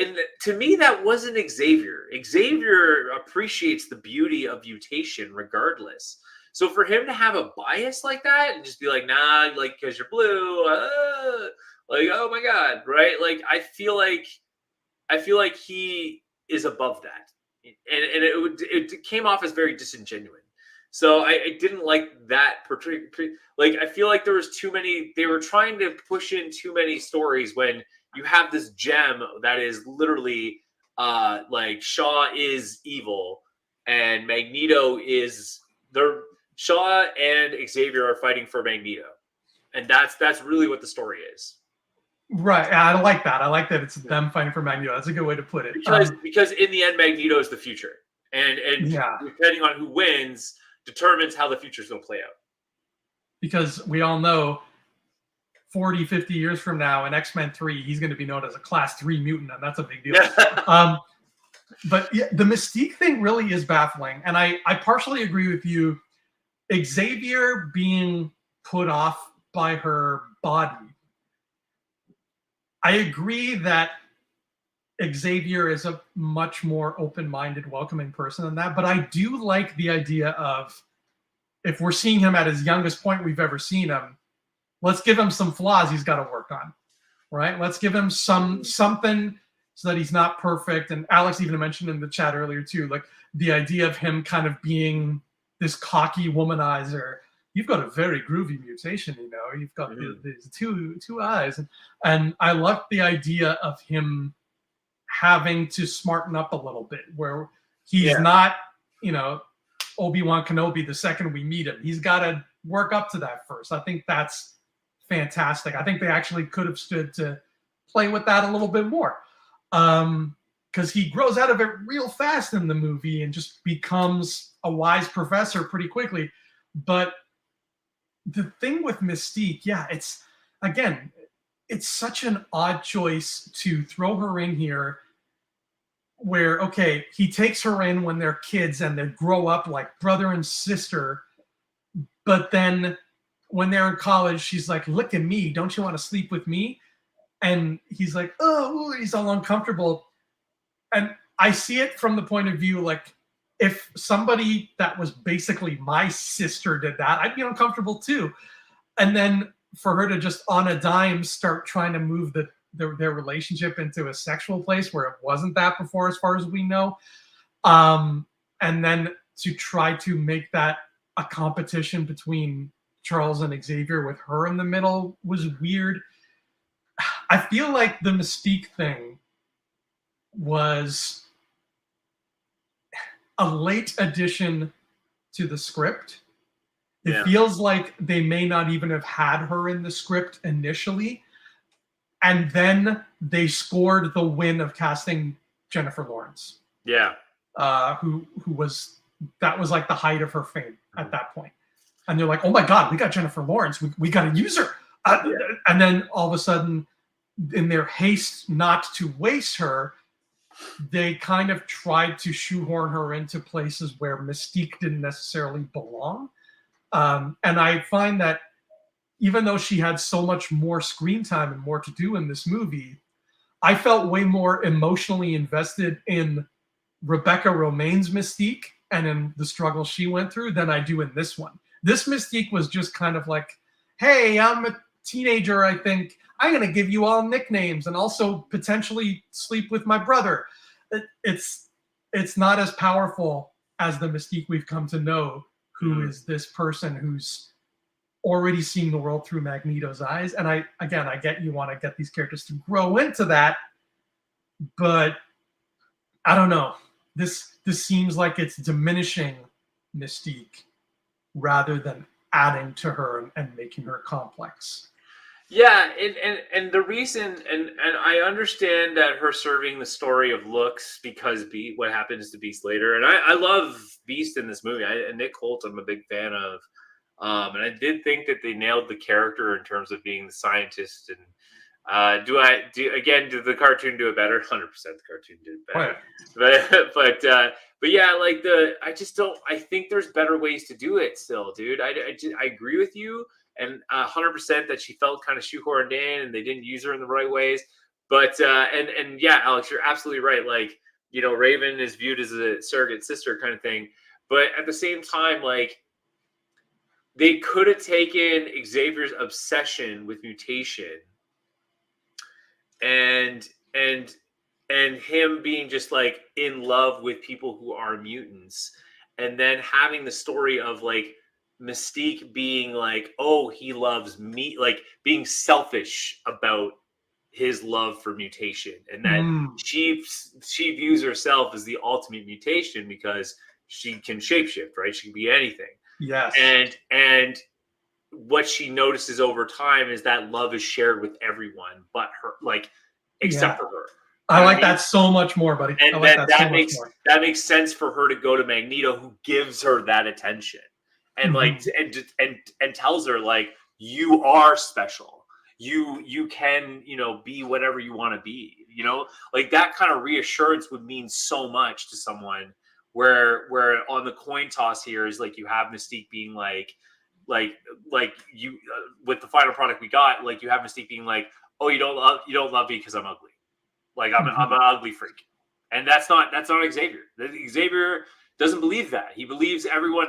and to me, that wasn't Xavier. Xavier appreciates the beauty of mutation regardless. So for him to have a bias like that and just be like, nah, like because you're blue, like oh my god, right? Like I feel like he is above that, and it came off as very disingenuous. So I didn't like that portray. Like I feel like there was too many. They were trying to push in too many stories when you have this gem that is literally like Shaw is evil and Magneto is they're Shaw and Xavier are fighting for Magneto, and that's really what the story is. Right. I like that. I like that it's them fighting for Magneto. That's a good way to put it. Because in the end, Magneto is the future, and yeah, depending on who wins determines how the future is going to play out. Because we all know 40, 50 years from now in X-Men 3, he's going to be known as a Class 3 mutant, and that's a big deal. But yeah, the Mystique thing really is baffling, and I partially agree with you. Xavier being put off by her body. I agree that Xavier is a much more open-minded, welcoming person than that, but I do like the idea of if we're seeing him at his youngest point we've ever seen him, let's give him some flaws he's got to work on, right? Let's give him something so that he's not perfect. And Alex even mentioned in the chat earlier too, like the idea of him kind of being this cocky womanizer. You've got a very groovy mutation, you know. You've got these two eyes, and I love the idea of him having to smarten up a little bit, where he's not, you know, Obi-Wan Kenobi the second we meet him. He's got to work up to that first. I think that's fantastic. I think they actually could have stood to play with that a little bit more, because he grows out of it real fast in the movie and just becomes a wise professor pretty quickly. But the thing with Mystique, it's such an odd choice to throw her in here where, okay, he takes her in when they're kids and they grow up like brother and sister, but then when they're in college, she's like, look at me, don't you want to sleep with me? And he's like, oh, he's all uncomfortable. And I see it from the point of view, like, if somebody that was basically my sister did that, I'd be uncomfortable too. And then for her to just on a dime start trying to move their relationship into a sexual place where it wasn't that before, as far as we know, and then to try to make that a competition between Charles and Xavier with her in the middle was weird. I feel like the Mystique thing was a late addition to the script. It feels like they may not even have had her in the script initially. And then they scored the win of casting Jennifer Lawrence. Yeah. Who was, that was like the height of her fame at that point. And they're like, oh my God, we got Jennifer Lawrence. We got to use her. And then all of a sudden, in their haste not to waste her, they kind of tried to shoehorn her into places where Mystique didn't necessarily belong. And I find that even though she had so much more screen time and more to do in this movie, I felt way more emotionally invested in Rebecca Romaine's Mystique and in the struggle she went through than I do in this one. This Mystique was just kind of like, hey, I'm a teenager, I think. I'm going to give you all nicknames and also potentially sleep with my brother. It's not as powerful as the Mystique we've come to know, who is this person who's already seeing the world through Magneto's eyes. And I get you want to get these characters to grow into that, but I don't know. This seems like it's diminishing Mystique rather than adding to her and making her complex. Yeah, and the reason, and I understand that her serving the story of looks because what happens to Beast later, and I love Beast in this movie. And Nick Holt, I'm a big fan of, and I did think that they nailed the character in terms of being the scientist. And did the cartoon do it better? 100% the cartoon did it better. But yeah, like I just don't. I think there's better ways to do it. Still, dude, I agree with you. And 100% that she felt kind of shoehorned in and they didn't use her in the right ways. But and yeah, Alex, you're absolutely right. Like, you know, Raven is viewed as a surrogate sister kind of thing, but at the same time, like, they could have taken Xavier's obsession with mutation and and and him being just like in love with people who are mutants, and then having the story of like Mystique being like, oh, he loves me, like being selfish about his love for mutation, and that Mm, she views herself as the ultimate mutation because she can shapeshift, right? She can be anything. yes. And what she notices over time is that love is shared with everyone but her, like, Yeah. except for her. I You know what like I mean? that so much more, buddy. I And like then that so much more. that makes sense for her to go to Magneto, who gives her that attention, and like Mhm. and tells her like, you are special. You can, you know, be whatever you want to be. You know, like that kind of reassurance would mean so much to someone. Where on the coin toss here is like you have Mystique being like like you with the final product we got, like you have Mystique being like, oh, you don't love me because I'm ugly, like I'm Mhm. an ugly freak, and that's not Xavier. Xavier doesn't believe that. He believes everyone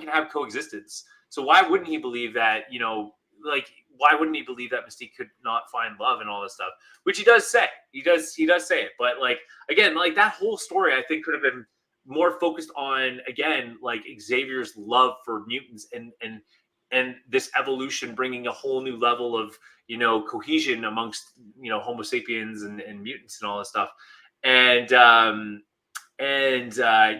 can have coexistence. So why wouldn't he believe that? You know, like why wouldn't he believe that Mystique could not find love and all this stuff? Which he does say. He does say it. But like again, like that whole story, I think could have been more focused on again like Xavier's love for mutants and this evolution bringing a whole new level of, you know, cohesion amongst, you know, Homo sapiens and mutants and all this stuff, and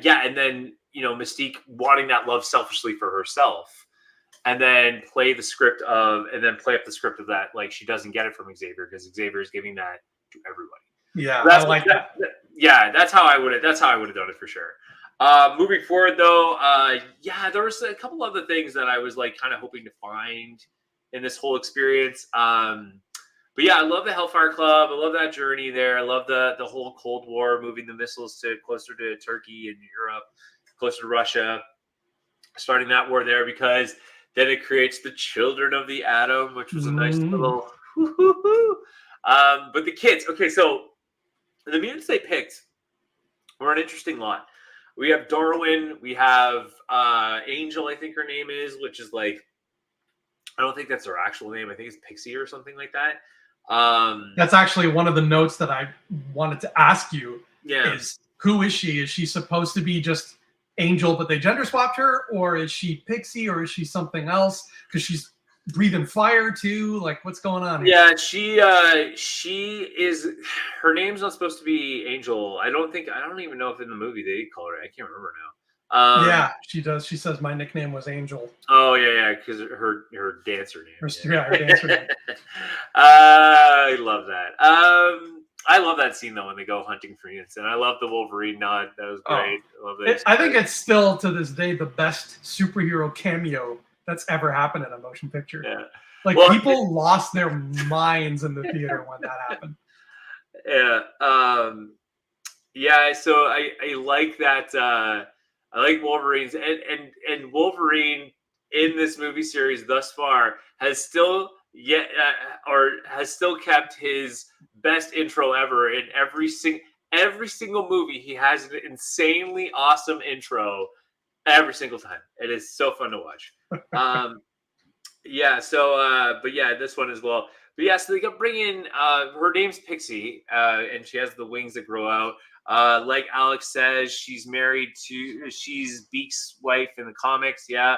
yeah, and then, you know, Mystique wanting that love selfishly for herself, and then play up the script of that, like she doesn't get it from Xavier because Xavier is giving that to everybody. Yeah, I That's like that. yeah, that's how I would have done it for sure. Moving forward though, yeah, there was a couple other things that I was like kind of hoping to find in this whole experience. But yeah, I love the Hellfire Club. I love that journey there. I love the whole Cold War, moving the missiles to closer to Turkey and Europe, closer to Russia, starting that war there because then it creates the Children of the Atom, which was a nice Mm. little. But the kids, okay, so the mutants they picked were an interesting lot. We have Darwin, we have Angel, I think her name is, which is like, I don't think that's her actual name. I think it's Pixie or something like that. That's actually one of the notes that I wanted to ask you Yeah. is who is she? Is she supposed to be just Angel, but they gender swapped her, or is she Pixie, or is she something else? Because she's breathing fire too. Like, what's going on here? Yeah, she is, her name's not supposed to be Angel. I don't even know if in the movie they call her. I can't remember now. Yeah, she does. She says my nickname was Angel. Oh yeah, because her dancer Her, name. yeah, her Yeah. dancer name. I love that. I love that scene though when they go hunting for units, and I love the Wolverine nod. That was Oh, great. I love that. I think it's still to this day the best superhero cameo that's ever happened in a motion picture. Yeah. Like Well, people lost their minds in the theater when that happened. yeah. Yeah. So I like that. I like Wolverine's and Wolverine in this movie series thus far has still or has still kept his best intro ever in every single movie. He has an insanely awesome intro every single time. It is so fun to watch. Um, yeah. So, but yeah, this one as well. But yeah, so they got bring in. Her name's Pixie, and she has the wings that grow out. Like Alex says, she's Beak's wife in the comics. Yeah.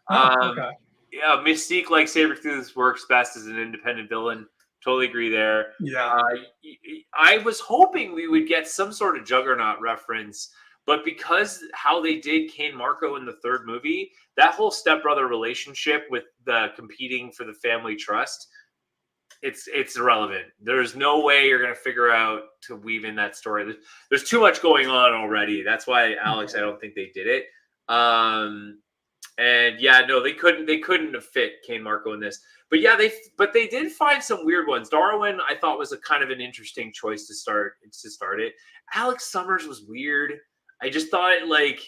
Oh, okay. Yeah. Mystique, like Sabretooth, works best as an independent villain. Totally agree there. Yeah. Uh, I was hoping we would get some sort of Juggernaut reference, but because how they did Kane Marco in the third movie, that whole stepbrother relationship with the competing for the family trust, it's irrelevant. There's no way you're gonna figure out to weave in that story. There's too much going on already. That's why Alex, I don't think they did it. And yeah, no, they couldn't have fit Kane Marco in this. But yeah, they did find some weird ones. Darwin, I thought was a kind of an interesting choice to start it. Alex Summers was weird. I just thought like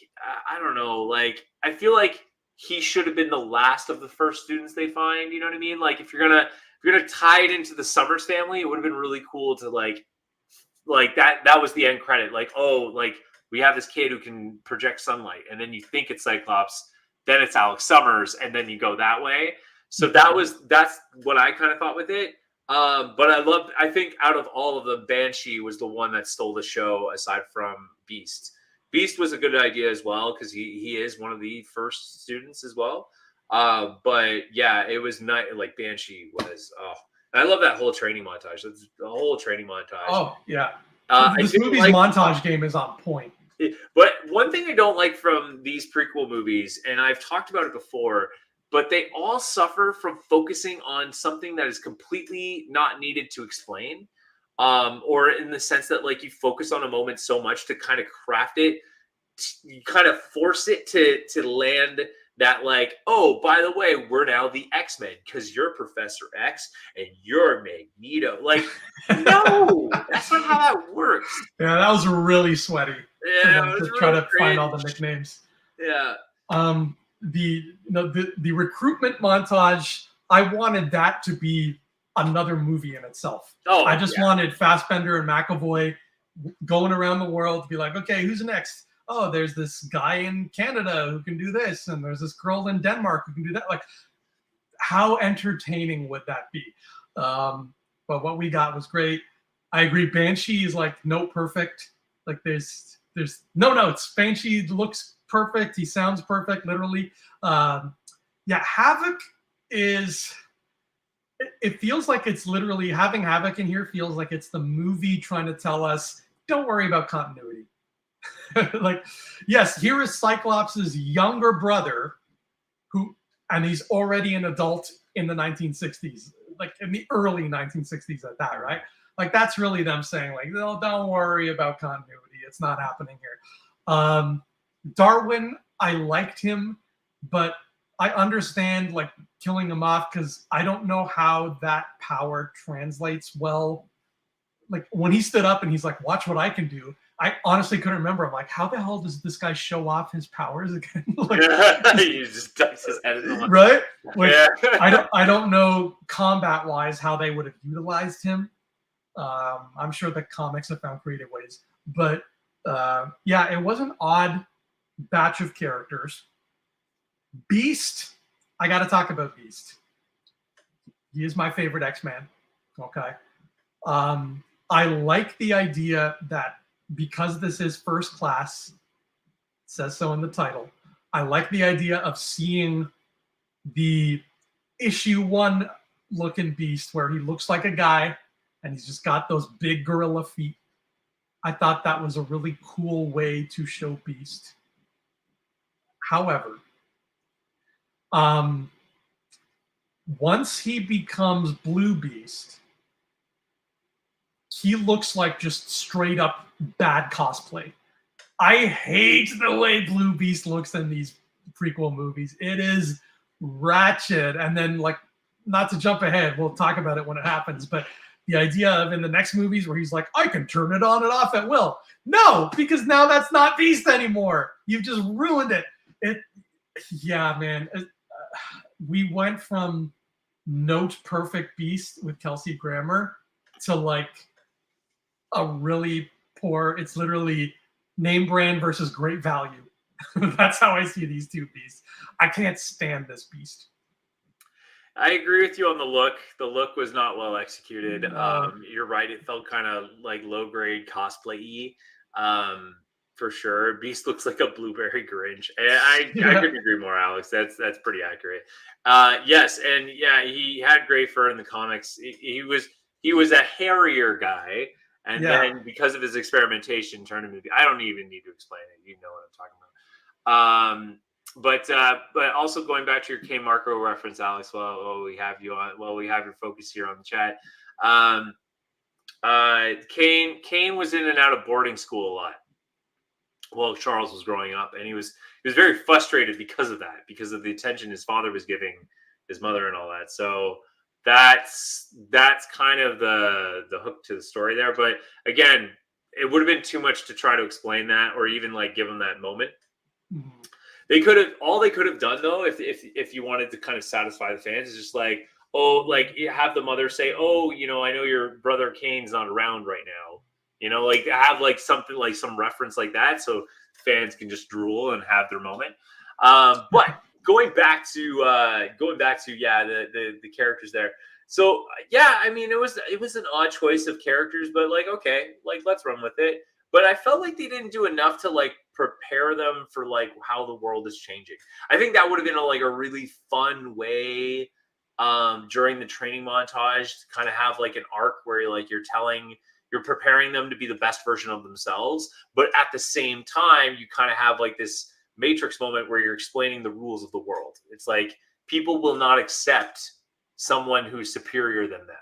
I don't know, like I feel like he should have been the last of the first students they find. You know what I mean? Like if you're you're gonna tie it into the Summers family, it would have been really cool to like that was the end credit. Like, oh, like we have this kid who can project sunlight, and then you think it's Cyclops, then it's Alex Summers, and then you go that way. So that's what I kind of thought with it. But I think out of all of them, Banshee was the one that stole the show aside from Beast. Beast was a good idea as well because he is one of the first students as well. But yeah, it was not like Banshee was. Oh, I love that whole training montage. That's the whole training montage. Oh yeah, this movie's montage game is on point. But one thing I don't like from these prequel movies, and I've talked about it before, but they all suffer from focusing on something that is completely not needed to explain, or in the sense that like you focus on a moment so much to kind of craft it, you kind of force it to land that like, oh, by the way, we're now the X-Men because you're Professor X and you're Magneto. Like, no, that's not how that works. Yeah, that was really sweaty. Yeah, to try to find all the nicknames. Yeah. The recruitment montage, I wanted that to be another movie in itself. Oh, I just wanted Fassbender and McAvoy going around the world to be like, okay, who's next? Oh, there's this guy in Canada who can do this, and there's this girl in Denmark who can do that. Like, how entertaining would that be? But what we got was great. I agree. Banshee is like no perfect. Like there's no notes. Banshee looks perfect. He sounds perfect, literally. Yeah, Havoc is. It feels like it's literally having Havoc in here feels like it's the movie trying to tell us, don't worry about continuity. Like, yes, here is Cyclops' younger brother, and he's already an adult in the 1960s, like in the early 1960s at that, right? Like that's really them saying, like, no, don't worry about continuity. It's not happening here. Darwin, I liked him, but I understand like killing him off because I don't know how that power translates well. Like when he stood up and he's like, watch what I can do. I honestly couldn't remember. I'm like, how the hell does this guy show off his powers again? Like, he just ducks his head in the right? Like, yeah. I don't know combat wise how they would have utilized him. I'm sure the comics have found creative ways, but yeah, it was an odd batch of characters. Beast, I got to talk about Beast. He is my favorite X-Man. Okay. I like the idea that because this is first class, it says so in the title, I like the idea of seeing the issue 1 looking Beast where he looks like a guy and he's just got those big gorilla feet. I thought that was a really cool way to show Beast. However, once he becomes Blue Beast, he looks like just straight up bad cosplay. I hate the way Blue Beast looks in these prequel movies. It is ratchet. And then, like, not to jump ahead, we'll talk about it when it happens, but the idea of in the next movies where he's like, I can turn it on and off at will. No, because now that's not Beast anymore. You've just ruined it. Yeah, man. We went from note perfect Beast with Kelsey Grammer to like a really poor, it's literally name brand versus great value. That's how I see these two Beasts. I can't stand this Beast. I agree with you on the look. The look was not well executed. You're right. It felt kind of like low grade cosplay-y, for sure. Beast looks like a blueberry Grinch. I couldn't agree more, Alex. That's pretty accurate. Yes, and yeah, he had gray fur in the comics. He was a hairier guy, and then because of his experimentation, turned him into. I don't even need to explain it. You know what I'm talking about. But also going back to your K Marco reference, Alex. Well, we have you on. Well, we have your focus here on the chat. Kane was in and out of boarding school a lot. Well, Charles was growing up, and he was very frustrated because of that, because of the attention his father was giving his mother and all that. So that's kind of the hook to the story there. But again, it would have been too much to try to explain that, or even like give him that moment. Mm-hmm. They could have done though, if you wanted to kind of satisfy the fans, is just like, oh, like you have the mother say, oh, I know your brother Kane's not around right now. Like have like something like some reference like that, so fans can just drool and have their moment. But going back to yeah, the characters there. So yeah, I mean, it was an odd choice of characters, but like okay, like let's run with it. But I felt like they didn't do enough to like prepare them for like how the world is changing. I think that would have been like a really fun way during the training montage to kind of have like an arc where you're preparing them to be the best version of themselves, but at the same time you kind of have like this matrix moment where you're explaining the rules of the world. It's like people will not accept someone who's superior than them.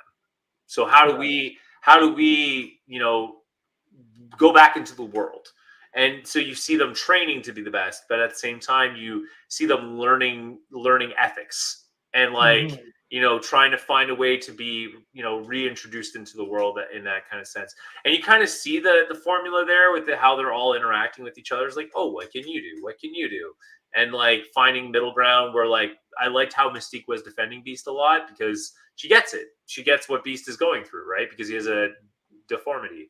So how do we go back into the world? And so you see them training to be the best, but at the same time you see them learning ethics and like Mhm. trying to find a way to be reintroduced into the world in that kind of sense. And you kind of see the formula there with how they're all interacting with each other. It's like, oh, what can you do, what can you do? And like finding middle ground where like I liked how Mystique was defending Beast a lot because she gets it, she gets what Beast is going through, right? Because he has a deformity.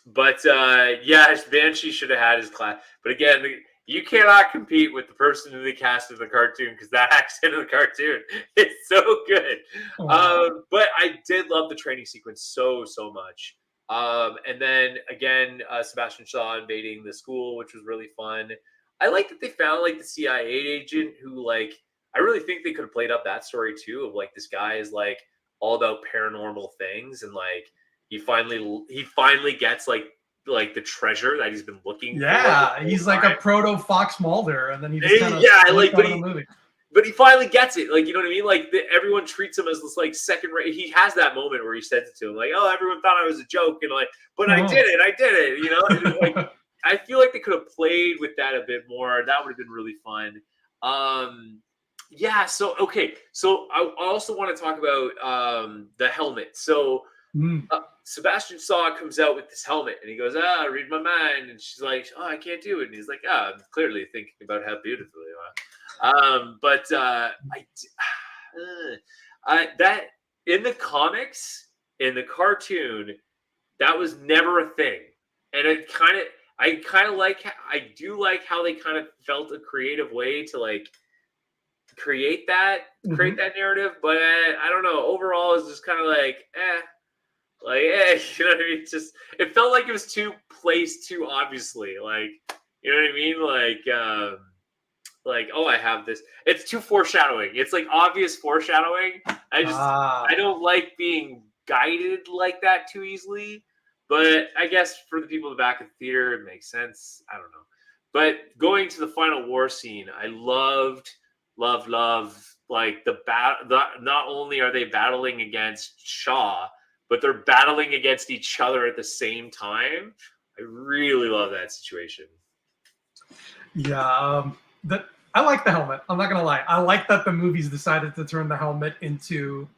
But yeah, Banshee should have had his class. But again, you cannot compete with the person in the cast of the cartoon because that accent of the cartoon is so good. Wow. But I did love the training sequence so much. And then again, Sebastian Shaw invading the school, which was really fun. I like that they found like the CIA agent who like I really think they could have played up that story too of like this guy is like all about paranormal things and like he finally gets like the treasure that he's been looking for this Yeah, whole he's like a time. proto Fox Mulder, and then he just kind of Yeah, slipped like out of the movie. but he finally gets it. Like, you know what I mean? Like everyone treats him as this like second rate. He has that moment where he says it to him, like, "Oh, everyone thought I was a joke," and like, "But I did Oh. it, I did it." And like I feel like they could have played with that a bit more. That would have been really fun. Yeah. So okay. So I also want to talk about the helmet. So Mm. Sebastian Shaw comes out with this helmet and he goes, read my mind. And she's like, oh, I can't do it. And he's like, I'm clearly thinking about how beautiful you are. But that in the comics, in the cartoon, that was never a thing. And I do like how they kind of felt a creative way to like create Mhm. that narrative. But I don't know. Overall, it's just kind of like, like, you know what I mean? It's just it felt like it was too placed too obviously. Like, you know what I mean? Like, oh, I have this. It's too foreshadowing. It's like obvious foreshadowing. I Ah. don't like being guided like that too easily. But I guess for the people in the back of the theater, it makes sense. I don't know. But going to the final war scene, I love like not only are they battling against Shaw, but they're battling against each other at the same time. I really love that situation. Yeah, that I like the helmet. I'm not gonna lie. I like that the movies decided to turn the helmet into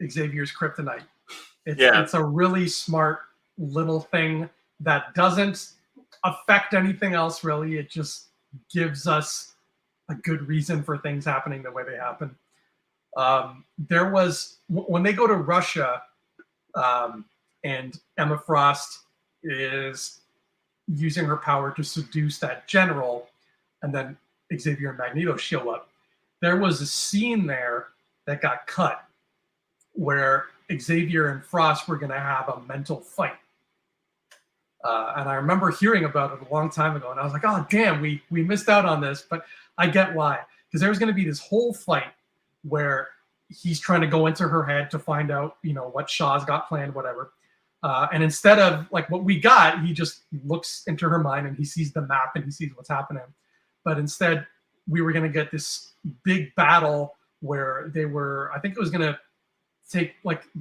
Xavier's kryptonite. Yeah. It's a really smart little thing that doesn't affect anything else really. It just gives us a good reason for things happening the way they happen. There was when they go to Russia, um, and Emma Frost is using her power to seduce that general, and then Xavier and Magneto show up. There was a scene there that got cut where Xavier and Frost were going to have a mental fight. And I remember hearing about it a long time ago, and I was like, "Oh, damn, we missed out on this." But I get why, because there was going to be this whole fight where he's trying to go into her head to find out, what Shaw's got planned, whatever. And instead of like what we got, he just looks into her mind and he sees the map and he sees what's happening. But instead, we were going to get this big battle where I think it was going to they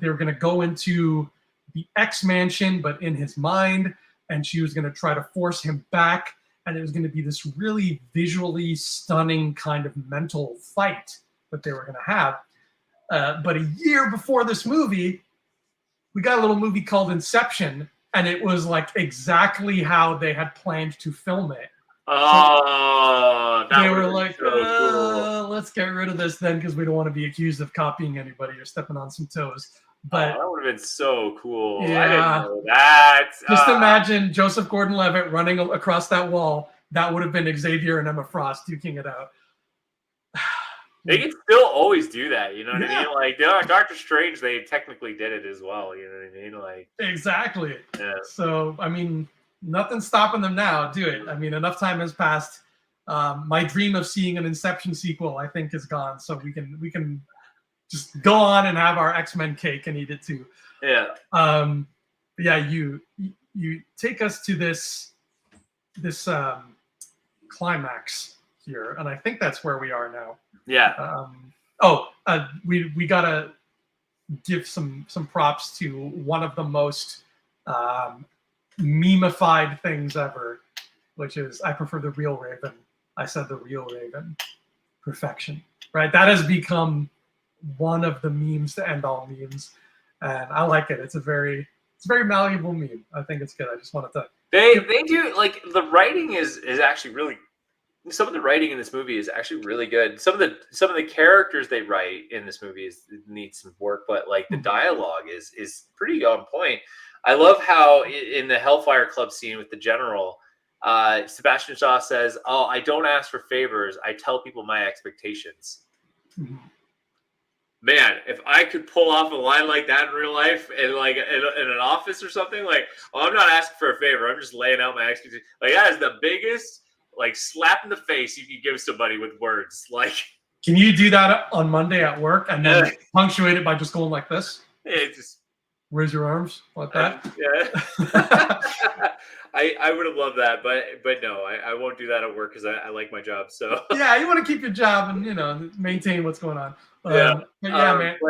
were going to go into the X mansion, but in his mind, and she was going to try to force him back. And it was going to be this really visually stunning kind of mental fight that they were going to have. But a year before this movie, we got a little movie called Inception, and it was like exactly how they had planned to film it. So Oh, that they would were have been like, so cool. let's get rid of this then because we don't want to be accused of copying anybody or stepping on some toes. But that would have been so cool. Yeah. I didn't know that. Just imagine Joseph Gordon-Levitt running across that wall. That would have been Xavier and Emma Frost duking it out. They can still always do that, you know what I Yeah. mean? Like Doctor Strange, they technically did it as well, you know what I mean? Like Exactly. yeah. So I mean, nothing's stopping them now. Do it. I mean, enough time has passed. My dream of seeing an Inception sequel, I think, is gone. So we can just go on and have our X-Men cake and eat it too. Yeah. But yeah, you take us to this climax here, and I think that's where we are now. Yeah. We gotta give some props to one of the most memeified things ever, which is I prefer the real Raven. I said the real Raven. Perfection. Right? That has become one of the memes to end all memes. And I like it. It's a very malleable meme. I think it's good. I just wanted to They do like the writing is actually really some of the writing in this movie is actually really good. Some of the characters they write in this movie needs some work, but like the dialogue is pretty on point. I love how in the Hellfire Club scene with the general, Sebastian Shaw says, "Oh, I don't ask for favors. I tell people my expectations." Mm-hmm. Man, if I could pull off a line like that in real life and like in an office or something, like, oh, I'm not asking for a favor. I'm just laying out my expectations. Like that is the biggest like slap in the face you can give somebody with words. Like, can you do that on Monday at work and then punctuate it by just going like this? It just raise your arms like that. Yeah. I would have loved that, but no, I won't do that at work because I like my job. So yeah, you want to keep your job and maintain what's going on. Man,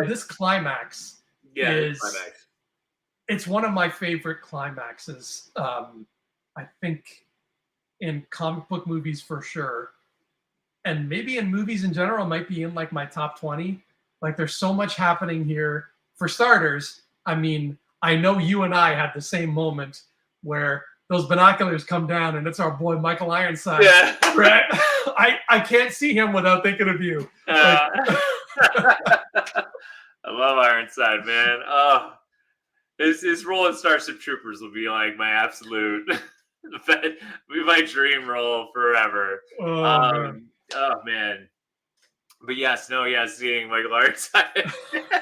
this climax is climax. It's one of my favorite climaxes. I think in comic book movies for sure, and maybe in movies in general, might be in like my top 20. Like there's so much happening here. For starters, I mean, I know you and I had the same moment where those binoculars come down and it's our boy Michael Ironside. Yeah. Right? I can't see him without thinking of you. I love Ironside, man. Oh, his role in Starship Troopers will be like my absolute, be my dream role forever. Oh man. But seeing Michael Ironside.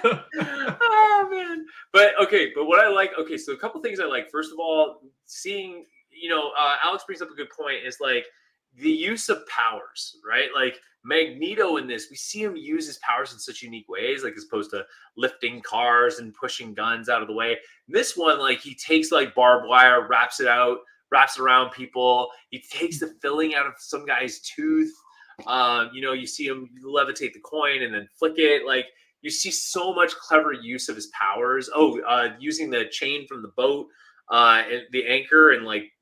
Oh man. But what I like, so a couple things I like. First of all, seeing, Alex brings up a good point, is like the use of powers, right? Like Magneto in this, we see him use his powers in such unique ways, like as opposed to lifting cars and pushing guns out of the way. This one, like he takes like barbed wire, wraps it around people. He takes the filling out of some guy's tooth. You see him levitate the coin and then flick it. Like you see so much clever use of his powers. Using the chain from the boat, and the anchor, and like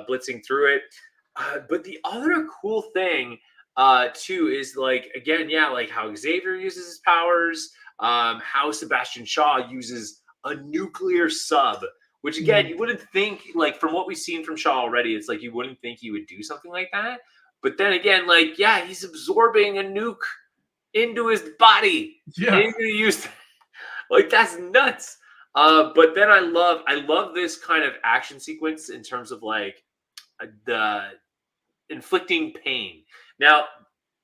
blitzing through it. But the other cool thing too is like, again, like how Xavier uses his powers, how Sebastian Shaw uses a nuclear sub, which again, you wouldn't think, like from what we've seen from Shaw already, it's like you wouldn't think he would do something like that. But then again, like, yeah, he's absorbing a nuke into his body. Yeah. And he's gonna use like that's nuts. But then I love this kind of action sequence in terms of like the inflicting pain. Now,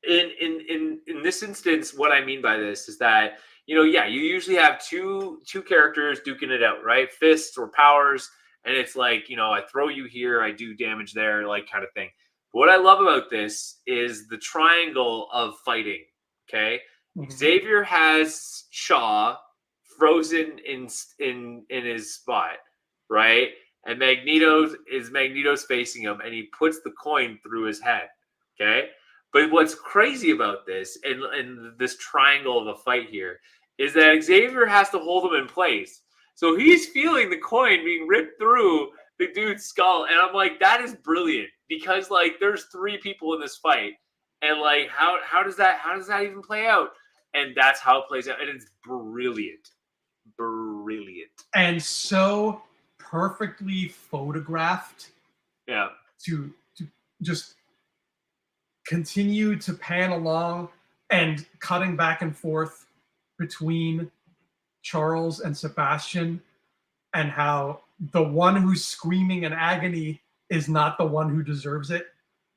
in this instance, what I mean by this is that you usually have two characters duking it out, right? Fists or powers, and it's like I throw you here, I do damage there, like kind of thing. But what I love about this is the triangle of fighting. Okay, Xavier has Shaw frozen in his spot, right? And Magneto's facing him, and he puts the coin through his head. Okay, but what's crazy about this and this triangle of a fight here is that Xavier has to hold him in place, so he's feeling the coin being ripped through the dude's skull, and I'm like, that is brilliant, because like there's three people in this fight, and like how does that even play out? And that's how it plays out, and it's brilliant, and so perfectly photographed. To just continue to pan along and cutting back and forth between Charles and Sebastian, and how the one who's screaming in agony is not the one who deserves it,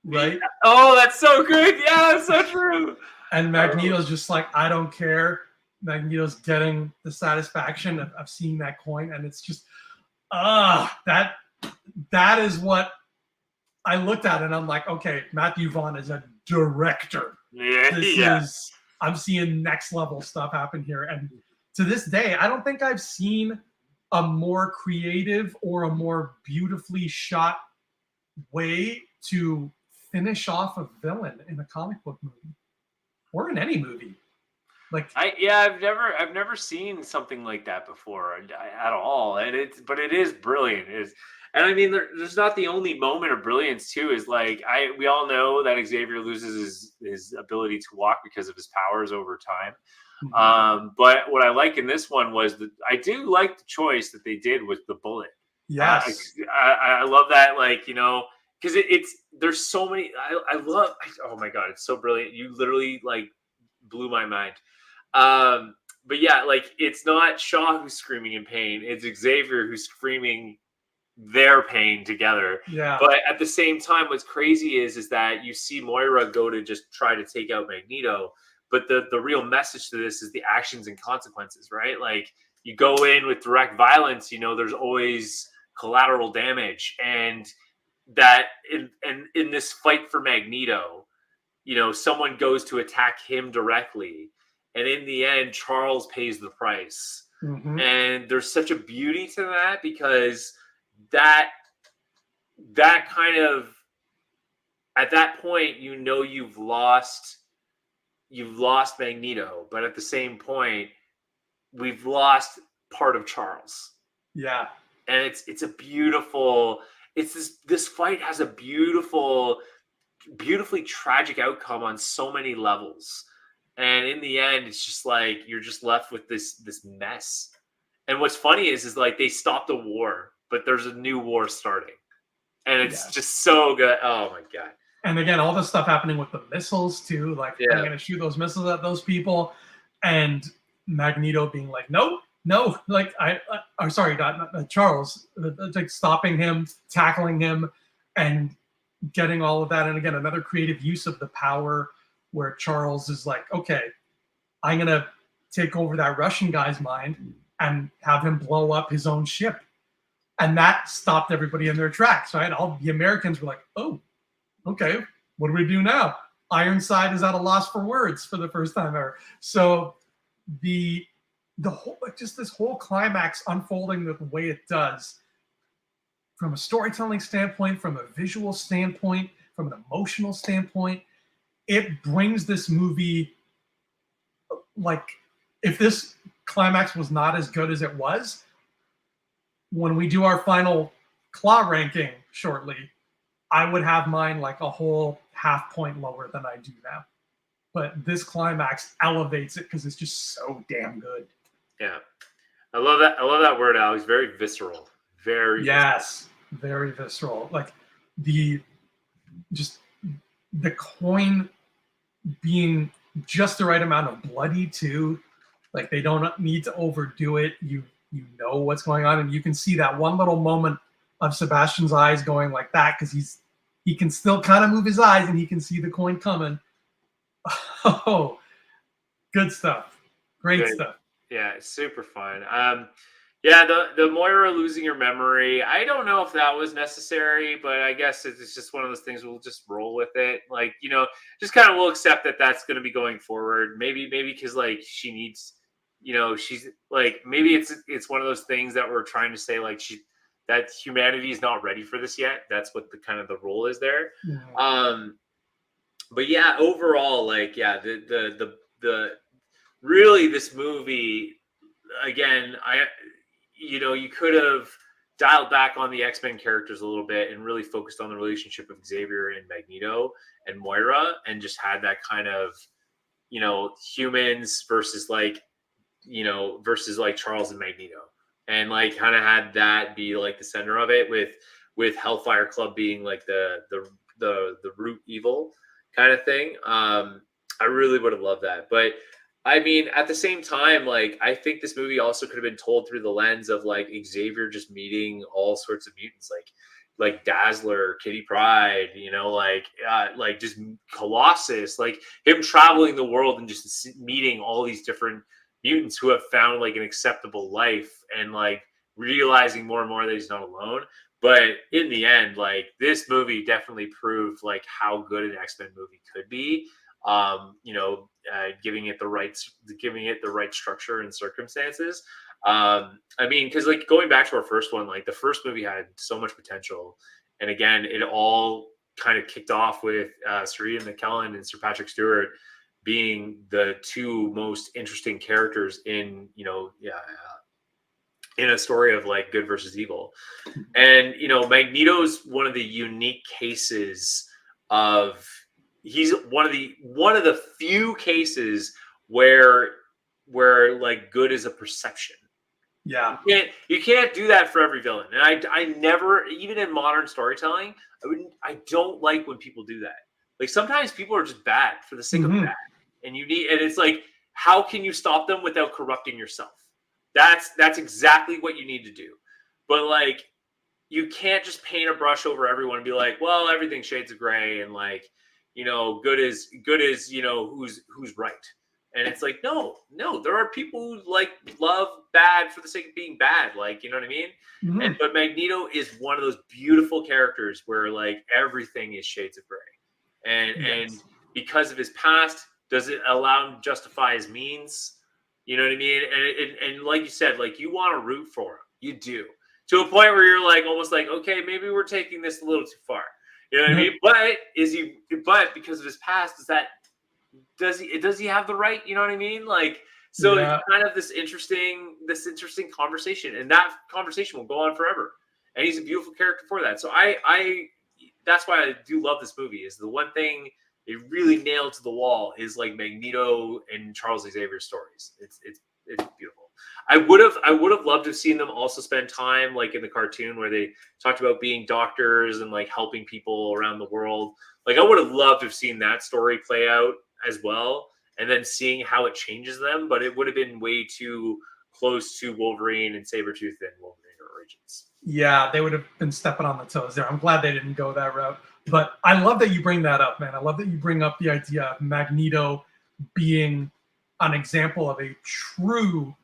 right? Yeah. Oh, that's so good. Yeah, that's so true. And Magneto's just like, I don't care. Magneto's getting the satisfaction of seeing that coin, and it's just, that is what I looked at, and I'm like, okay, Matthew Vaughn is a director. Yeah, I'm seeing next level stuff happen here, and to this day, I don't think I've seen a more creative or a more beautifully shot way to finish off a villain in a comic book movie or in any movie. Like, I've never seen something like that before at all, and it is brilliant. And I mean, there's not the only moment of brilliance too. Is like we all know that Xavier loses his ability to walk because of his powers over time. But what I like in this one was that I do like the choice that they did with the bullet. yes, I love that, like, because there's so many. I love. Oh my god, it's so brilliant. You literally like blew my mind. But yeah, like it's not Shaw who's screaming in pain; it's Xavier who's screaming their pain together. yeah, But at the same time, what's crazy is that you see Moira go to just try to take out Magneto, but the real message to this is the actions and consequences, right? Like you go in with direct violence, there's always collateral damage, and that in this fight for Magneto, someone goes to attack him directly, and in the end, Charles pays the price. And there's such a beauty to that, because that kind of, at that point, you've lost Magneto, but at the same point, we've lost part of Charles. yeah, And it's a beautiful. This fight has a beautifully tragic outcome on so many levels, and in the end, it's just like you're just left with this mess. And what's funny is like they stopped a war, but there's a new war starting, and it's just so good. Oh my god! And again, all this stuff happening with the missiles too, like I'm going to shoot those missiles at those people, and Magneto being like, no, like I'm sorry, not Charles, like stopping him, tackling him, and getting all of that. And again, another creative use of the power where Charles is like, okay, I'm going to take over that Russian guy's mind and have him blow up his own ship. And that stopped everybody in their tracks, right? All the Americans were like, oh, okay, what do we do now? Ironside is at a loss for words for the first time ever. So the whole, like, just this whole climax unfolding the way it does, from a storytelling standpoint, from a visual standpoint, from an emotional standpoint, it brings this movie, like, if this climax was not as good as it was, when we do our final claw ranking shortly, I would have mine like a whole half point lower than I do now. But this climax elevates it because it's just so damn good. Yeah. I love that word, Alex. Very visceral. Very very visceral. Like the coin being just the right amount of bloody too. Like they don't need to overdo it. You know what's going on, and you can see that one little moment of Sebastian's eyes going like that because he can still kind of move his eyes and he can see the coin coming. Oh, good stuff. Great stuff. Yeah, it's super fun. Yeah, the Moira losing her memory, I don't know if that was necessary, but I guess it's just one of those things. We'll just roll with it. Like, just kind of we'll accept that that's going to be going forward. Maybe because like she needs, she's like, maybe it's one of those things that we're trying to say, like that humanity is not ready for this yet. That's what the kind of the role is there. Yeah. But yeah, overall, like, yeah, the really this movie, again, you could have dialed back on the X-Men characters a little bit and really focused on the relationship of Xavier and Magneto and Moira, and just had that kind of, humans versus like Charles and Magneto, and like kind of had that be like the center of it, with Hellfire Club being like the root evil kind of thing. I really would have loved that. But I mean, at the same time, like I think this movie also could have been told through the lens of like Xavier just meeting all sorts of mutants, like Dazzler, Kitty Pryde, like just Colossus, like him traveling the world and just meeting all these different mutants who have found like an acceptable life and like realizing more and more that he's not alone. But in the end, like this movie definitely proved like how good an X-Men movie could be. Giving it the right structure and circumstances. I mean, because like going back to our first one, like the first movie had so much potential, and again, it all kind of kicked off with Sarita McKellen and Sir Patrick Stewart being the two most interesting characters in in a story of like good versus evil. And Magneto's one of the unique cases of he's one of the few cases where like good is a perception. Yeah. You can't do that for every villain. And I never, even in modern storytelling, I don't like when people do that. Like sometimes people are just bad for the sake of bad. And it's like, how can you stop them without corrupting yourself? That's exactly what you need to do. But like you can't just paint a brush over everyone and be like, well, everything's shades of gray and like, good is who's right. And it's like, no, there are people who like love bad for the sake of being bad. Like, you know what I mean? Mm-hmm. But Magneto is one of those beautiful characters where like everything is shades of gray. And because of his past, does it allow him to justify his means? You know what I mean? And like you said, like you want to root for him. You do. To a point where you're like almost like, okay, maybe we're taking this a little too far. You know what I mean? But because of his past, does he have the right? You know what I mean? Like, so it's kind of this interesting conversation, and that conversation will go on forever. And he's a beautiful character for that. So I that's why I do love this movie. Is the one thing it really nailed to the wall is like Magneto and Charles Xavier's stories. It's beautiful. I would have loved to have seen them also spend time like in the cartoon where they talked about being doctors and like helping people around the world. Like I would have loved to have seen that story play out as well, and then seeing how it changes them. But it would have been way too close to Wolverine and Sabretooth and Wolverine Origins. Yeah, they would have been stepping on the toes there. I'm glad they didn't go that route. But I love that you bring that up, man. I love that you bring up the idea of Magneto being an example of a true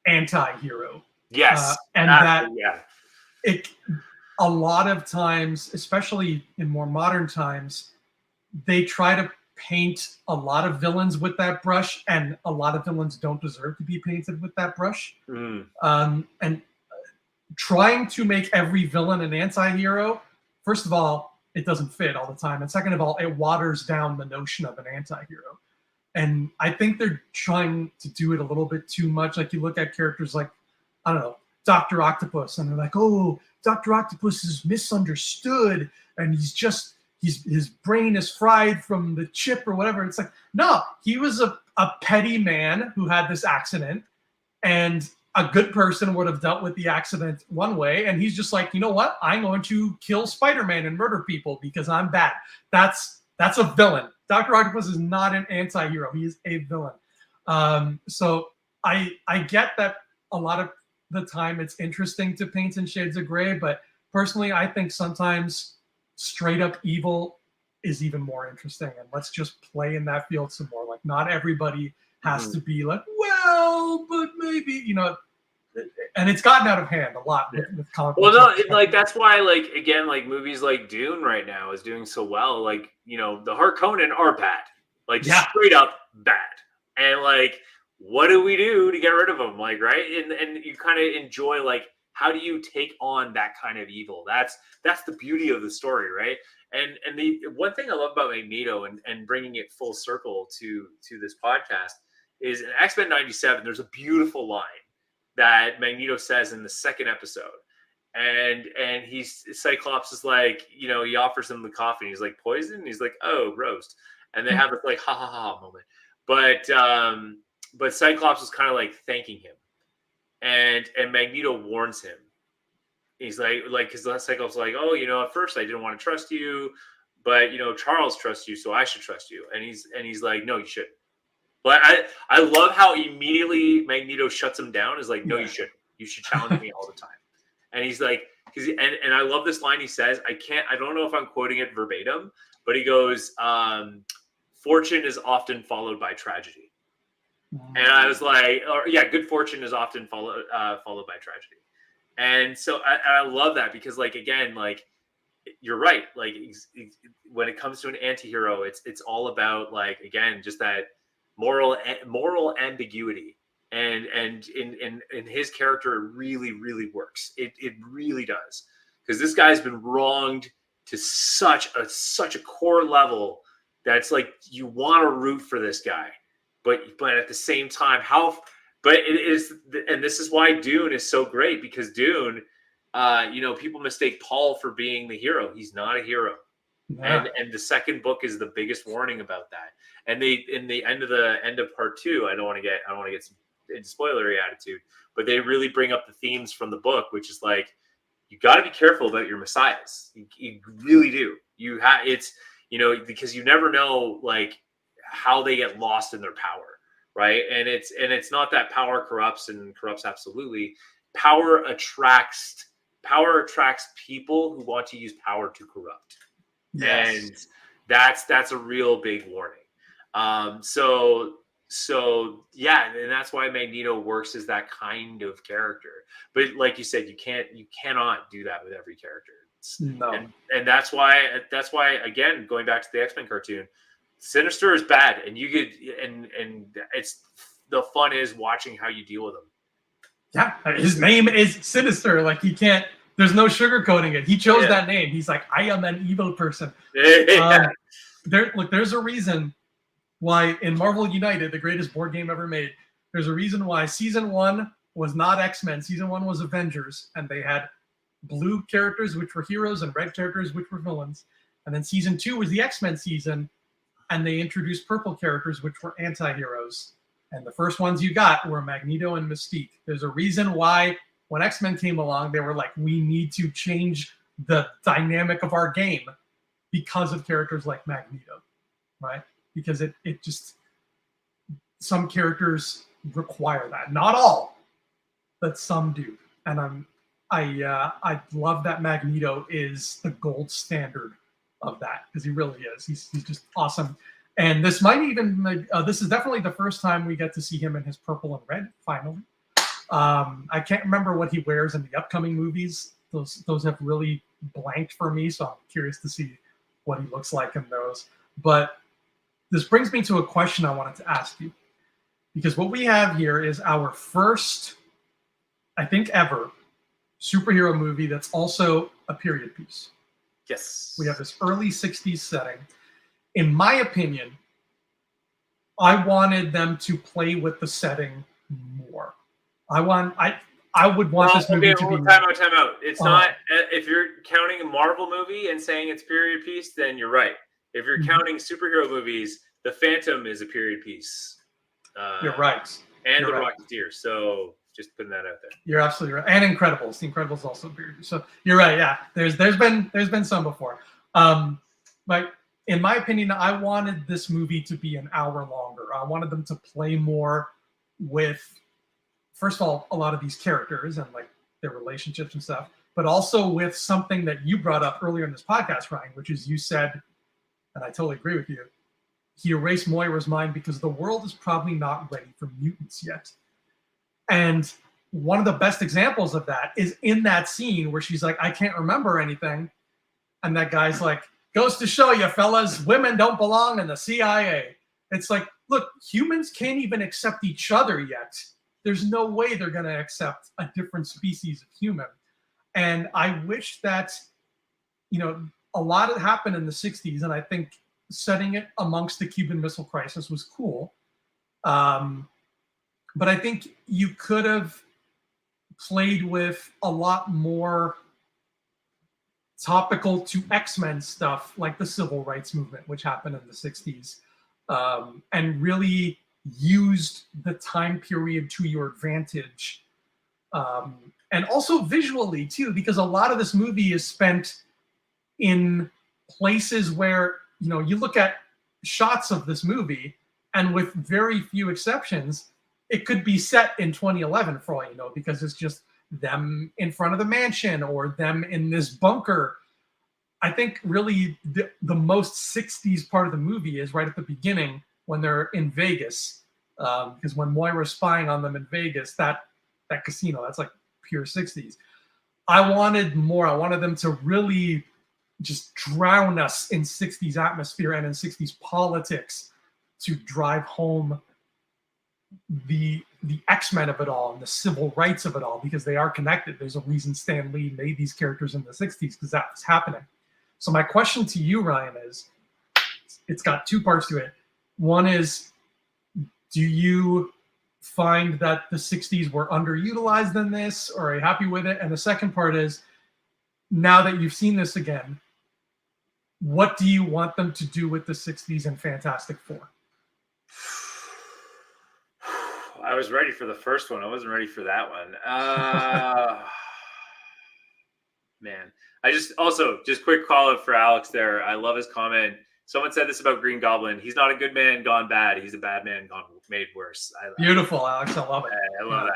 anti-hero. Yes. And that it a lot of times, especially in more modern times, they try to paint a lot of villains with that brush, and a lot of villains don't deserve to be painted with that brush. And trying to make every villain an anti-hero, first of all, it doesn't fit all the time. And second of all, it waters down the notion of an anti-hero. And I think they're trying to do it a little bit too much. Like you look at characters like, I don't know, Dr. Octopus, and they're like, oh, Dr. Octopus is misunderstood, and his brain is fried from the chip or whatever. It's like, no, he was a petty man who had this accident, and a good person would have dealt with the accident one way, and he's just like, you know what? I'm going to kill Spider-Man and murder people because I'm bad. That's a villain. Dr. Octopus is not an anti-hero. He is a villain. So I get that a lot of the time it's interesting to paint in shades of gray, but personally, I think sometimes straight up evil is even more interesting. And let's just play in that field some more. Like not everybody has to be like, well, but maybe, and it's gotten out of hand a lot with comic books. Well, no, like that's why, like again, like movies like Dune right now is doing so well. Like the Harkonnen are bad, like straight up bad, and like what do we do to get rid of them? Like right, and you kind of enjoy like how do you take on that kind of evil? That's the beauty of the story, right? And the one thing I love about Magneto and bringing it full circle to this podcast is in X-Men 97. There's a beautiful line that Magneto says in the second episode. And Cyclops is like, he offers him the coffee. He's like, poison? And he's like, oh, roast. And they have this like, ha, ha, ha moment. But Cyclops is kind of like thanking him. And Magneto warns him. He's like, because Cyclops is like, oh, at first I didn't want to trust you, but Charles trusts you, so I should trust you. And he's like, no, you shouldn't. But I love how immediately Magneto shuts him down. Is like, no, you shouldn't. You should challenge me all the time. And he's like, and I love this line he says. I don't know if I'm quoting it verbatim, but he goes, fortune is often followed by tragedy. And I was like, good fortune is often followed by tragedy. And so I love that because, like, again, like, you're right. Like, when it comes to an anti-hero, it's all about, like, again, just that moral ambiguity. And in his character, it really, really works. It really does. Because this guy's been wronged to such a core level that's like you want to root for this guy. But at the same time, but it is, and this is why Dune is so great, because Dune, people mistake Paul for being the hero. He's not a hero. Yeah. And the second book is the biggest warning about that. And they, in the end of part 2, I don't want to get into spoilery attitude, but they really bring up the themes from the book, which is like, you got to be careful about your messiahs. You really do. Because you never know, like, how they get lost in their power, right? And it's not that power corrupts and corrupts absolutely. Power attracts people who want to use power to corrupt. Yes. And that's a real big warning. So yeah, and that's why Magneto works as that kind of character. But like you said, you cannot do that with every character. No. And that's why again, going back to the X-Men cartoon, Sinister is bad, and you could and it's the fun is watching how you deal with him. Yeah, his name is Sinister. Like, he can't. There's no sugarcoating it. He chose that name. He's like, I am an evil person. Yeah. There's a reason why in Marvel United, the greatest board game ever made, there's a reason why season 1 was not X-Men. Season 1 was Avengers, and they had blue characters, which were heroes, and red characters, which were villains. And then season 2 was the X-Men season, and they introduced purple characters, which were anti-heroes. And the first ones you got were Magneto and Mystique. There's a reason why when X-Men came along, they were like, we need to change the dynamic of our game because of characters like Magneto, right? Because it just, some characters require that. Not all, but some do. And I love that Magneto is the gold standard of that, because he really is. He's just awesome. And this might even, this is definitely the first time we get to see him in his purple and red, finally. I can't remember what he wears in the upcoming movies. Those have really blanked for me, so I'm curious to see what he looks like in those. But this brings me to a question I wanted to ask you. Because what we have here is our first, I think ever, superhero movie that's also a period piece. Yes. We have this early 60s setting. In my opinion, I wanted them to play with the setting more. I would want this movie to be... Time out. It's not... If you're counting a Marvel movie and saying it's period piece, then you're right. If you're counting superhero movies, The Phantom is a period piece. You're right. And The Rocketeer. So just putting that out there. You're absolutely right. And Incredibles. The Incredibles is also a period piece. So you're right. Yeah. There's been some before. But in my opinion, I wanted this movie to be an hour longer. I wanted them to play more with, first of all, a lot of these characters and like their relationships and stuff, but also with something that you brought up earlier in this podcast, Ryan, which is you said, and I totally agree with you, he erased Moira's mind because the world is probably not ready for mutants yet. And one of the best examples of that is in that scene where she's like, I can't remember anything. And that guy's like, goes to show you, fellas, women don't belong in the CIA. It's like, look, humans can't even accept each other yet. There's no way they're going to accept a different species of human. And I wish that, a lot had happened in the 60s, and I think setting it amongst the Cuban Missile Crisis was cool. But I think you could have played with a lot more topical to X-Men stuff, like the civil rights movement, which happened in the 60s, and really used the time period to your advantage. And also visually, too, because a lot of this movie is spent in places where, you know, you look at shots of this movie, and with very few exceptions, it could be set in 2011 for all you know, because it's just them in front of the mansion or them in this bunker. I think really the most 60s part of the movie is right at the beginning when they're in Vegas. Because when Moira's spying on them in Vegas, that casino, that's like pure 60s. I wanted more. I wanted them to really just drown us in 60s atmosphere and in 60s politics to drive home the X-Men of it all and the civil rights of it all, because they are connected. There's a reason Stan Lee made these characters in the 60s, because that was happening. So my question to you, Ryan, is, it's got two parts to it. One is, do you find that the 60s were underutilized in this, or are you happy with it? And the second part is, now that you've seen this again, what do you want them to do with the 60s in Fantastic Four? I was ready for the first one. I wasn't ready for that one. Man, I just quick call out for Alex there. I love his comment. Someone said this about Green Goblin. He's not a good man gone bad. He's a bad man gone made worse. Beautiful, Alex. I love it. I love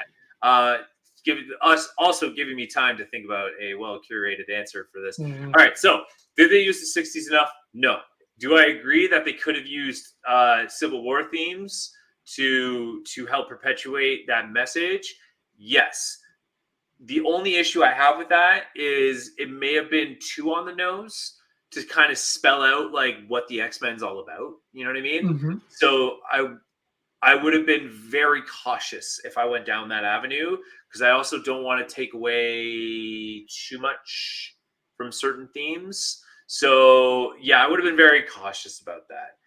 that. Giving me time to think about a well-curated answer for this. Mm-hmm. All right, so did they use the 60s enough? No. Do I agree that they could have used Civil War themes to help perpetuate that message? Yes. The only issue I have with that is it may have been too on the nose to kind of spell out like what the X-Men's all about. You know what I mean? Mm-hmm. So I would have been very cautious if I went down that avenue, because I also don't want to take away too much from certain themes. So yeah, I would have been very cautious about that.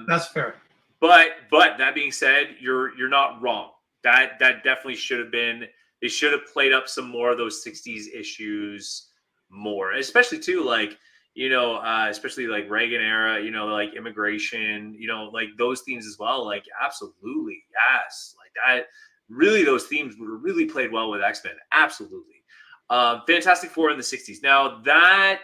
That's fair. But that being said, you're not wrong. That definitely should have been. They should have played up some more of those 60s issues more, especially too, like, you know, especially like Reagan era, you know, like immigration, you know, like those themes as well. Like, absolutely, yes, like that. Really, those themes were really played well with X-Men. Absolutely. Fantastic Four in the 60s. Now that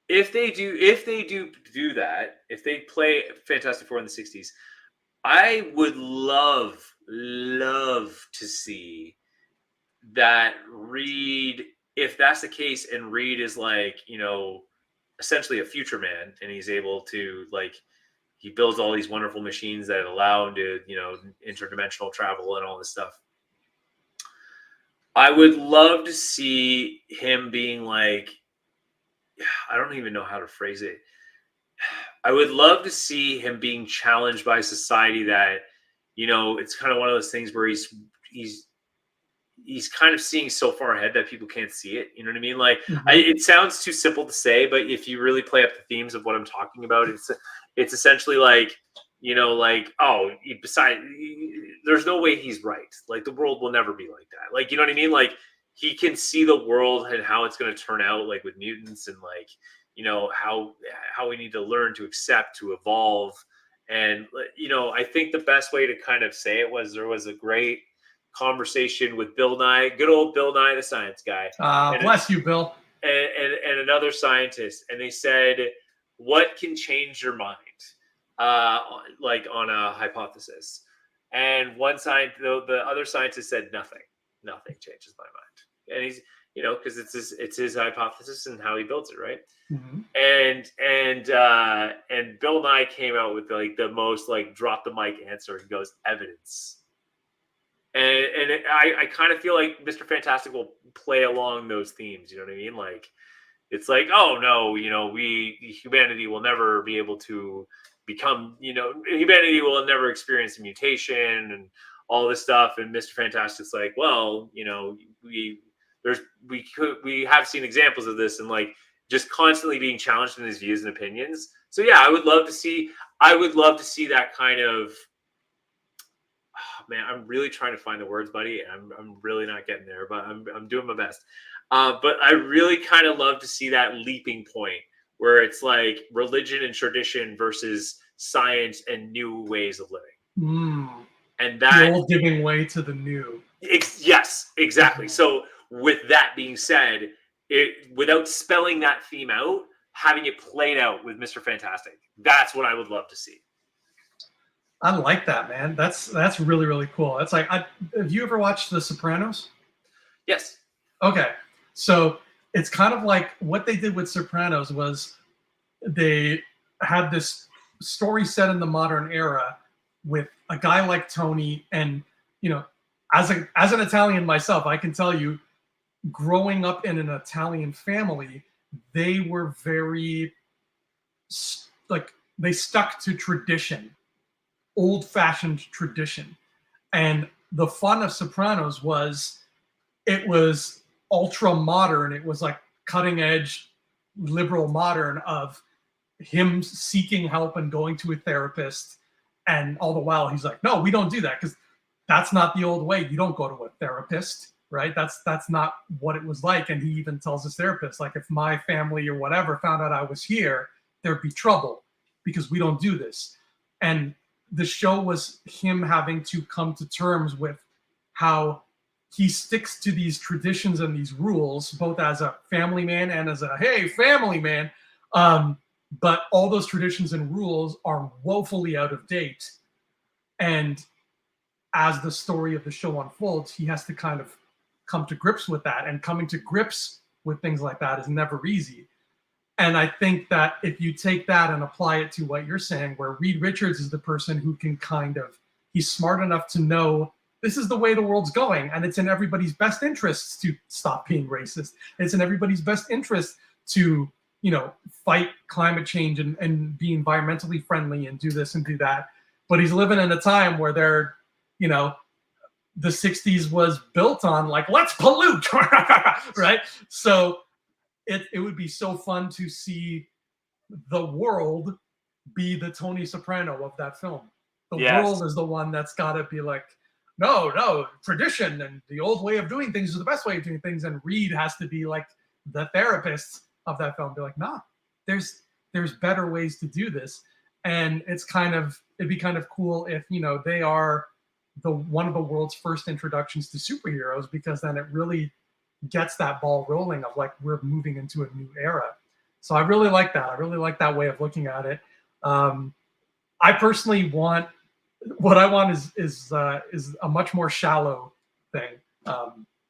if they do that, if they play Fantastic Four in the 60s, I would love to see that Reed, if that's the case, and Reed is like, you know, essentially a future man, and he's able to, like, he builds all these wonderful machines that allow him to, you know, interdimensional travel and all this stuff. I would love to see him being like, I don't even know how to phrase it. I would love to see him being challenged by society that, you know, it's kind of one of those things where he's kind of seeing so far ahead that people can't see it. You know what I mean? Like, Mm-hmm. It sounds too simple to say, but if you really play up the themes of what I'm talking about, it's essentially like, you know, like, oh, there's no way he's right. Like, the world will never be like that. Like, you know what I mean? Like, he can see the world and how it's going to turn out, like with mutants, and like, you know, how we need to learn to accept, to evolve. And, you know, I think the best way to kind of say it was, there was a great conversation with Bill Nye, good old Bill Nye, the science guy. Bless you, Bill. And another scientist. And they said, what can change your mind? Like on a hypothesis. And the other scientist said, nothing changes my mind. And he's, you know, because it's his hypothesis and how he builds it, right? Mm-hmm. And Bill Nye came out with like the most like drop the mic answer. He goes, evidence. And I kind of feel like Mr. Fantastic will play along those themes. You know what I mean? Like, it's like, oh no, you know, humanity will never be able to become, you know, humanity will never experience a mutation and all this stuff. And Mr. Fantastic's like, well, you know, we have seen examples of this, and like just constantly being challenged in his views and opinions. So yeah, I would love to see that kind of, oh, man, I'm really trying to find the words, buddy. And I'm really not getting there, but I'm doing my best. But I really kind of love to see that leaping point where it's like religion and tradition versus science and new ways of living. And that the old giving way to the new. Yes, exactly. So with that being said, without spelling that theme out, having it played out with Mr. Fantastic. That's what I would love to see. I like that, man. That's really, really cool. It's like, have you ever watched The Sopranos? Yes. Okay, so it's kind of like what they did with Sopranos was they had this story set in the modern era with a guy like Tony, and you know, as an Italian myself, I can tell you, growing up in an Italian family, they were very like they stuck to tradition, old-fashioned tradition, and the fun of Sopranos was it was ultra modern. It was like cutting edge, liberal modern of him seeking help and going to a therapist. And all the while he's like, no, we don't do that because that's not the old way. You don't go to a therapist, right? That's not what it was like. And he even tells his therapist, like, if my family or whatever found out I was here, there'd be trouble because we don't do this. And the show was him having to come to terms with how he sticks to these traditions and these rules, both as a family man and as a, hey, family man. But all those traditions and rules are woefully out of date. And as the story of the show unfolds, he has to kind of come to grips with that. And coming to grips with things like that is never easy. And I think that if you take that and apply it to what you're saying, where Reed Richards is the person who can he's smart enough to know this is the way the world's going, and it's in everybody's best interests to stop being racist. It's in everybody's best interest to, fight climate change and be environmentally friendly and do this and do that. But he's living in a time where the 60s was built on like, let's pollute, right? So it would be so fun to see the world be the Tony Soprano of that film. The world is the one that's got to be like, no, tradition and the old way of doing things is the best way of doing things. And Reed has to be like the therapist of that film, be like, nah, there's better ways to do this. And it'd be kind of cool if, they are one of the world's first introductions to superheroes, because then it really gets that ball rolling of like, we're moving into a new era. So I really like that. I really like that way of looking at it. I personally want, what I want is a much more shallow thing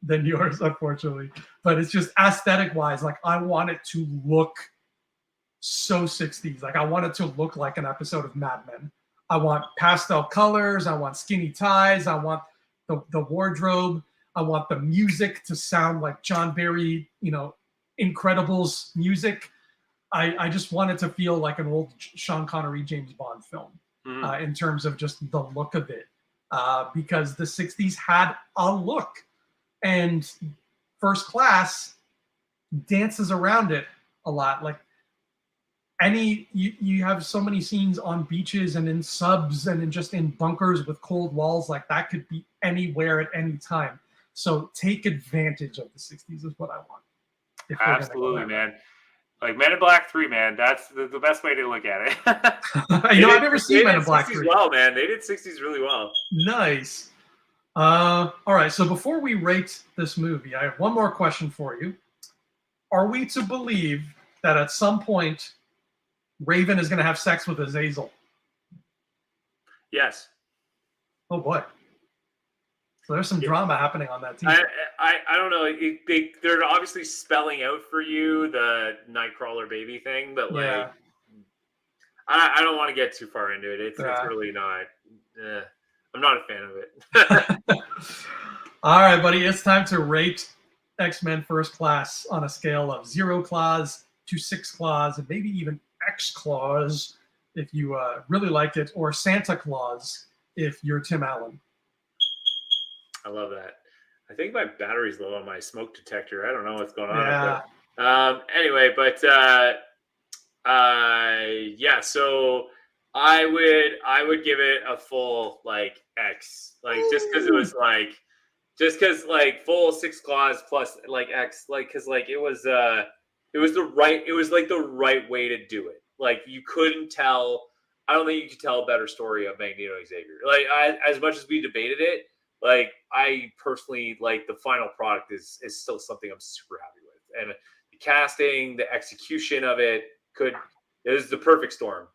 than yours, unfortunately. But it's just aesthetic wise, like I want it to look so 60s. Like I want it to look like an episode of Mad Men. I want pastel colors. I want skinny ties. I want the wardrobe. I want the music to sound like John Barry, Incredibles music. I just want it to feel like an old Sean Connery James Bond film. In terms of just the look of it, because the 60s had a look, and First Class dances around it a lot. Like you have so many scenes on beaches and in subs and in bunkers with cold walls. Like that could be anywhere at any time. So take advantage of the 60s is what I want. Absolutely, man. Like Men in Black 3, man. That's the best way to look at it. I've never seen Men in Black 3. Well, man. They did 60s really well. Nice. All right. So before we rate this movie, I have one more question for you. Are we to believe that at some point Raven is going to have sex with Azazel? Yes. Oh, boy. So there's some drama happening on that team. I don't know. They're obviously spelling out for you the Nightcrawler baby thing, but like, I don't want to get too far into it. It's really not. I'm not a fan of it. All right, buddy. It's time to rate X-Men First Class on a scale of 0 claws to 6 claws, and maybe even X claws if you really like it, or Santa Claus if you're Tim Allen. I love that. I think my battery's low on my smoke detector. I don't know what's going on. Anyway, but so I would give it a full like X, like just because it was like full 6 claws plus like X, like because like it was the right way to do it. Like you couldn't tell. I don't think you could tell a better story of Magneto and Xavier. Like as much as we debated it. Like I personally like the final product is still something I'm super happy with, and the casting, the execution of it is the perfect storm.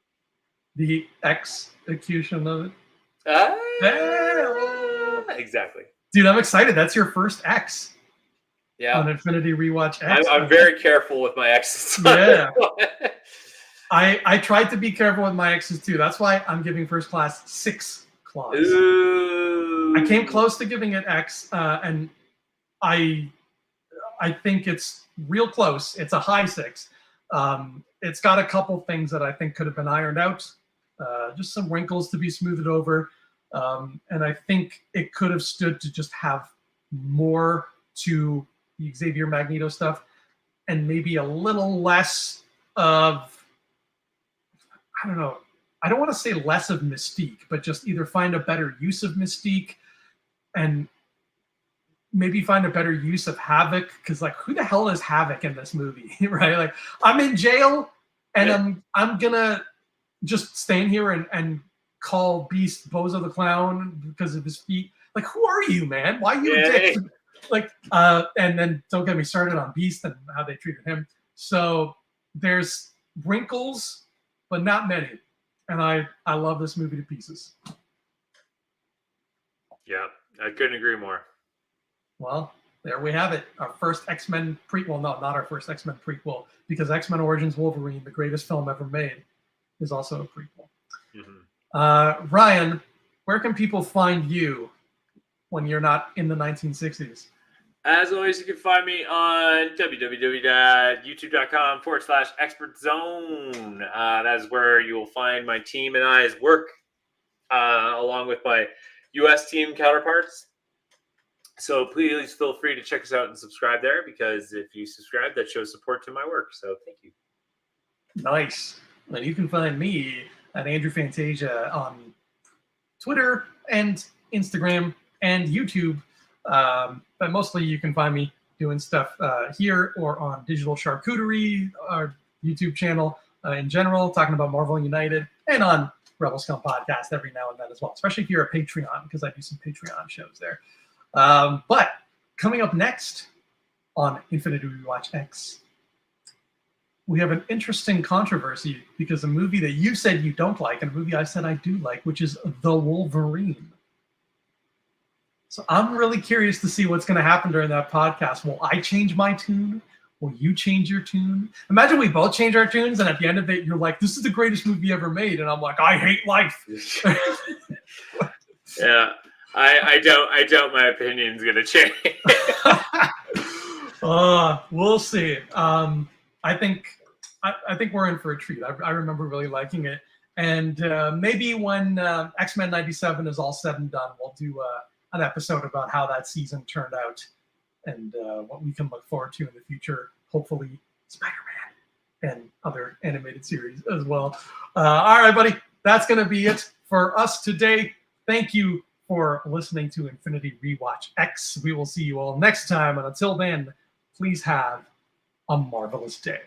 The execution of it. Exactly. Dude, I'm excited. That's your first X. Yeah. On Infinity Rewatch X. I'm very careful with my X's. Yeah. I tried to be careful with my X's too. That's why I'm giving First Class 6 claws. Ooh. I came close to giving it X, and I think it's real close. It's a high 6. It's got a couple things that I think could have been ironed out. Just some wrinkles to be smoothed over. And I think it could have stood to just have more to the Xavier Magneto stuff and maybe a little less of, I don't know, I don't want to say less of Mystique, but just either find a better use of Mystique and maybe find a better use of Havoc, because like, who the hell is Havoc in this movie, right? Like, I'm in jail and I'm gonna just stand here and call Beast Bozo the Clown because of his feet. Like, who are you, man? Why are you a dick? Like, and then don't get me started on Beast and how they treated him. So there's wrinkles, but not many. And I love this movie to pieces. Yeah, I couldn't agree more. Well, there we have it. Our first X-Men prequel. No, not our first X-Men prequel, because X-Men Origins Wolverine, the greatest film ever made, is also a prequel. Mm-hmm. Ryan, where can people find you when you're not in the 1960s? As always, you can find me on www.youtube.com/expertzone. That is where you will find my team and I's work, along with my U.S. team counterparts. So please feel free to check us out and subscribe there, because if you subscribe, that shows support to my work. So thank you. Nice. Well, you can find me at Andrew Fantasia on Twitter and Instagram and YouTube. But mostly you can find me doing stuff here or on Digital Charcuterie, our YouTube channel in general, talking about Marvel United, and on Rebel Scum Podcast every now and then as well, especially if you're a Patreon, because I do some Patreon shows there. But coming up next on Infinity Rewatch X, we have an interesting controversy, because a movie that you said you don't like and a movie I said I do like, which is The Wolverine. So I'm really curious to see what's going to happen during that podcast. Will I change my tune? Will you change your tune? Imagine we both change our tunes, and at the end of it, you're like, this is the greatest movie ever made. And I'm like, I hate life. Yeah, I doubt my opinion's going to change. We'll see. I think we're in for a treat. I remember really liking it. And maybe when X-Men 97 is all said and done, we'll do an episode about how that season turned out and what we can look forward to in the future. Hopefully Spider-Man and other animated series as well. All right, buddy. That's going to be it for us today. Thank you for listening to Infinity Rewatch X. We will see you all next time. And until then, please have a marvelous day.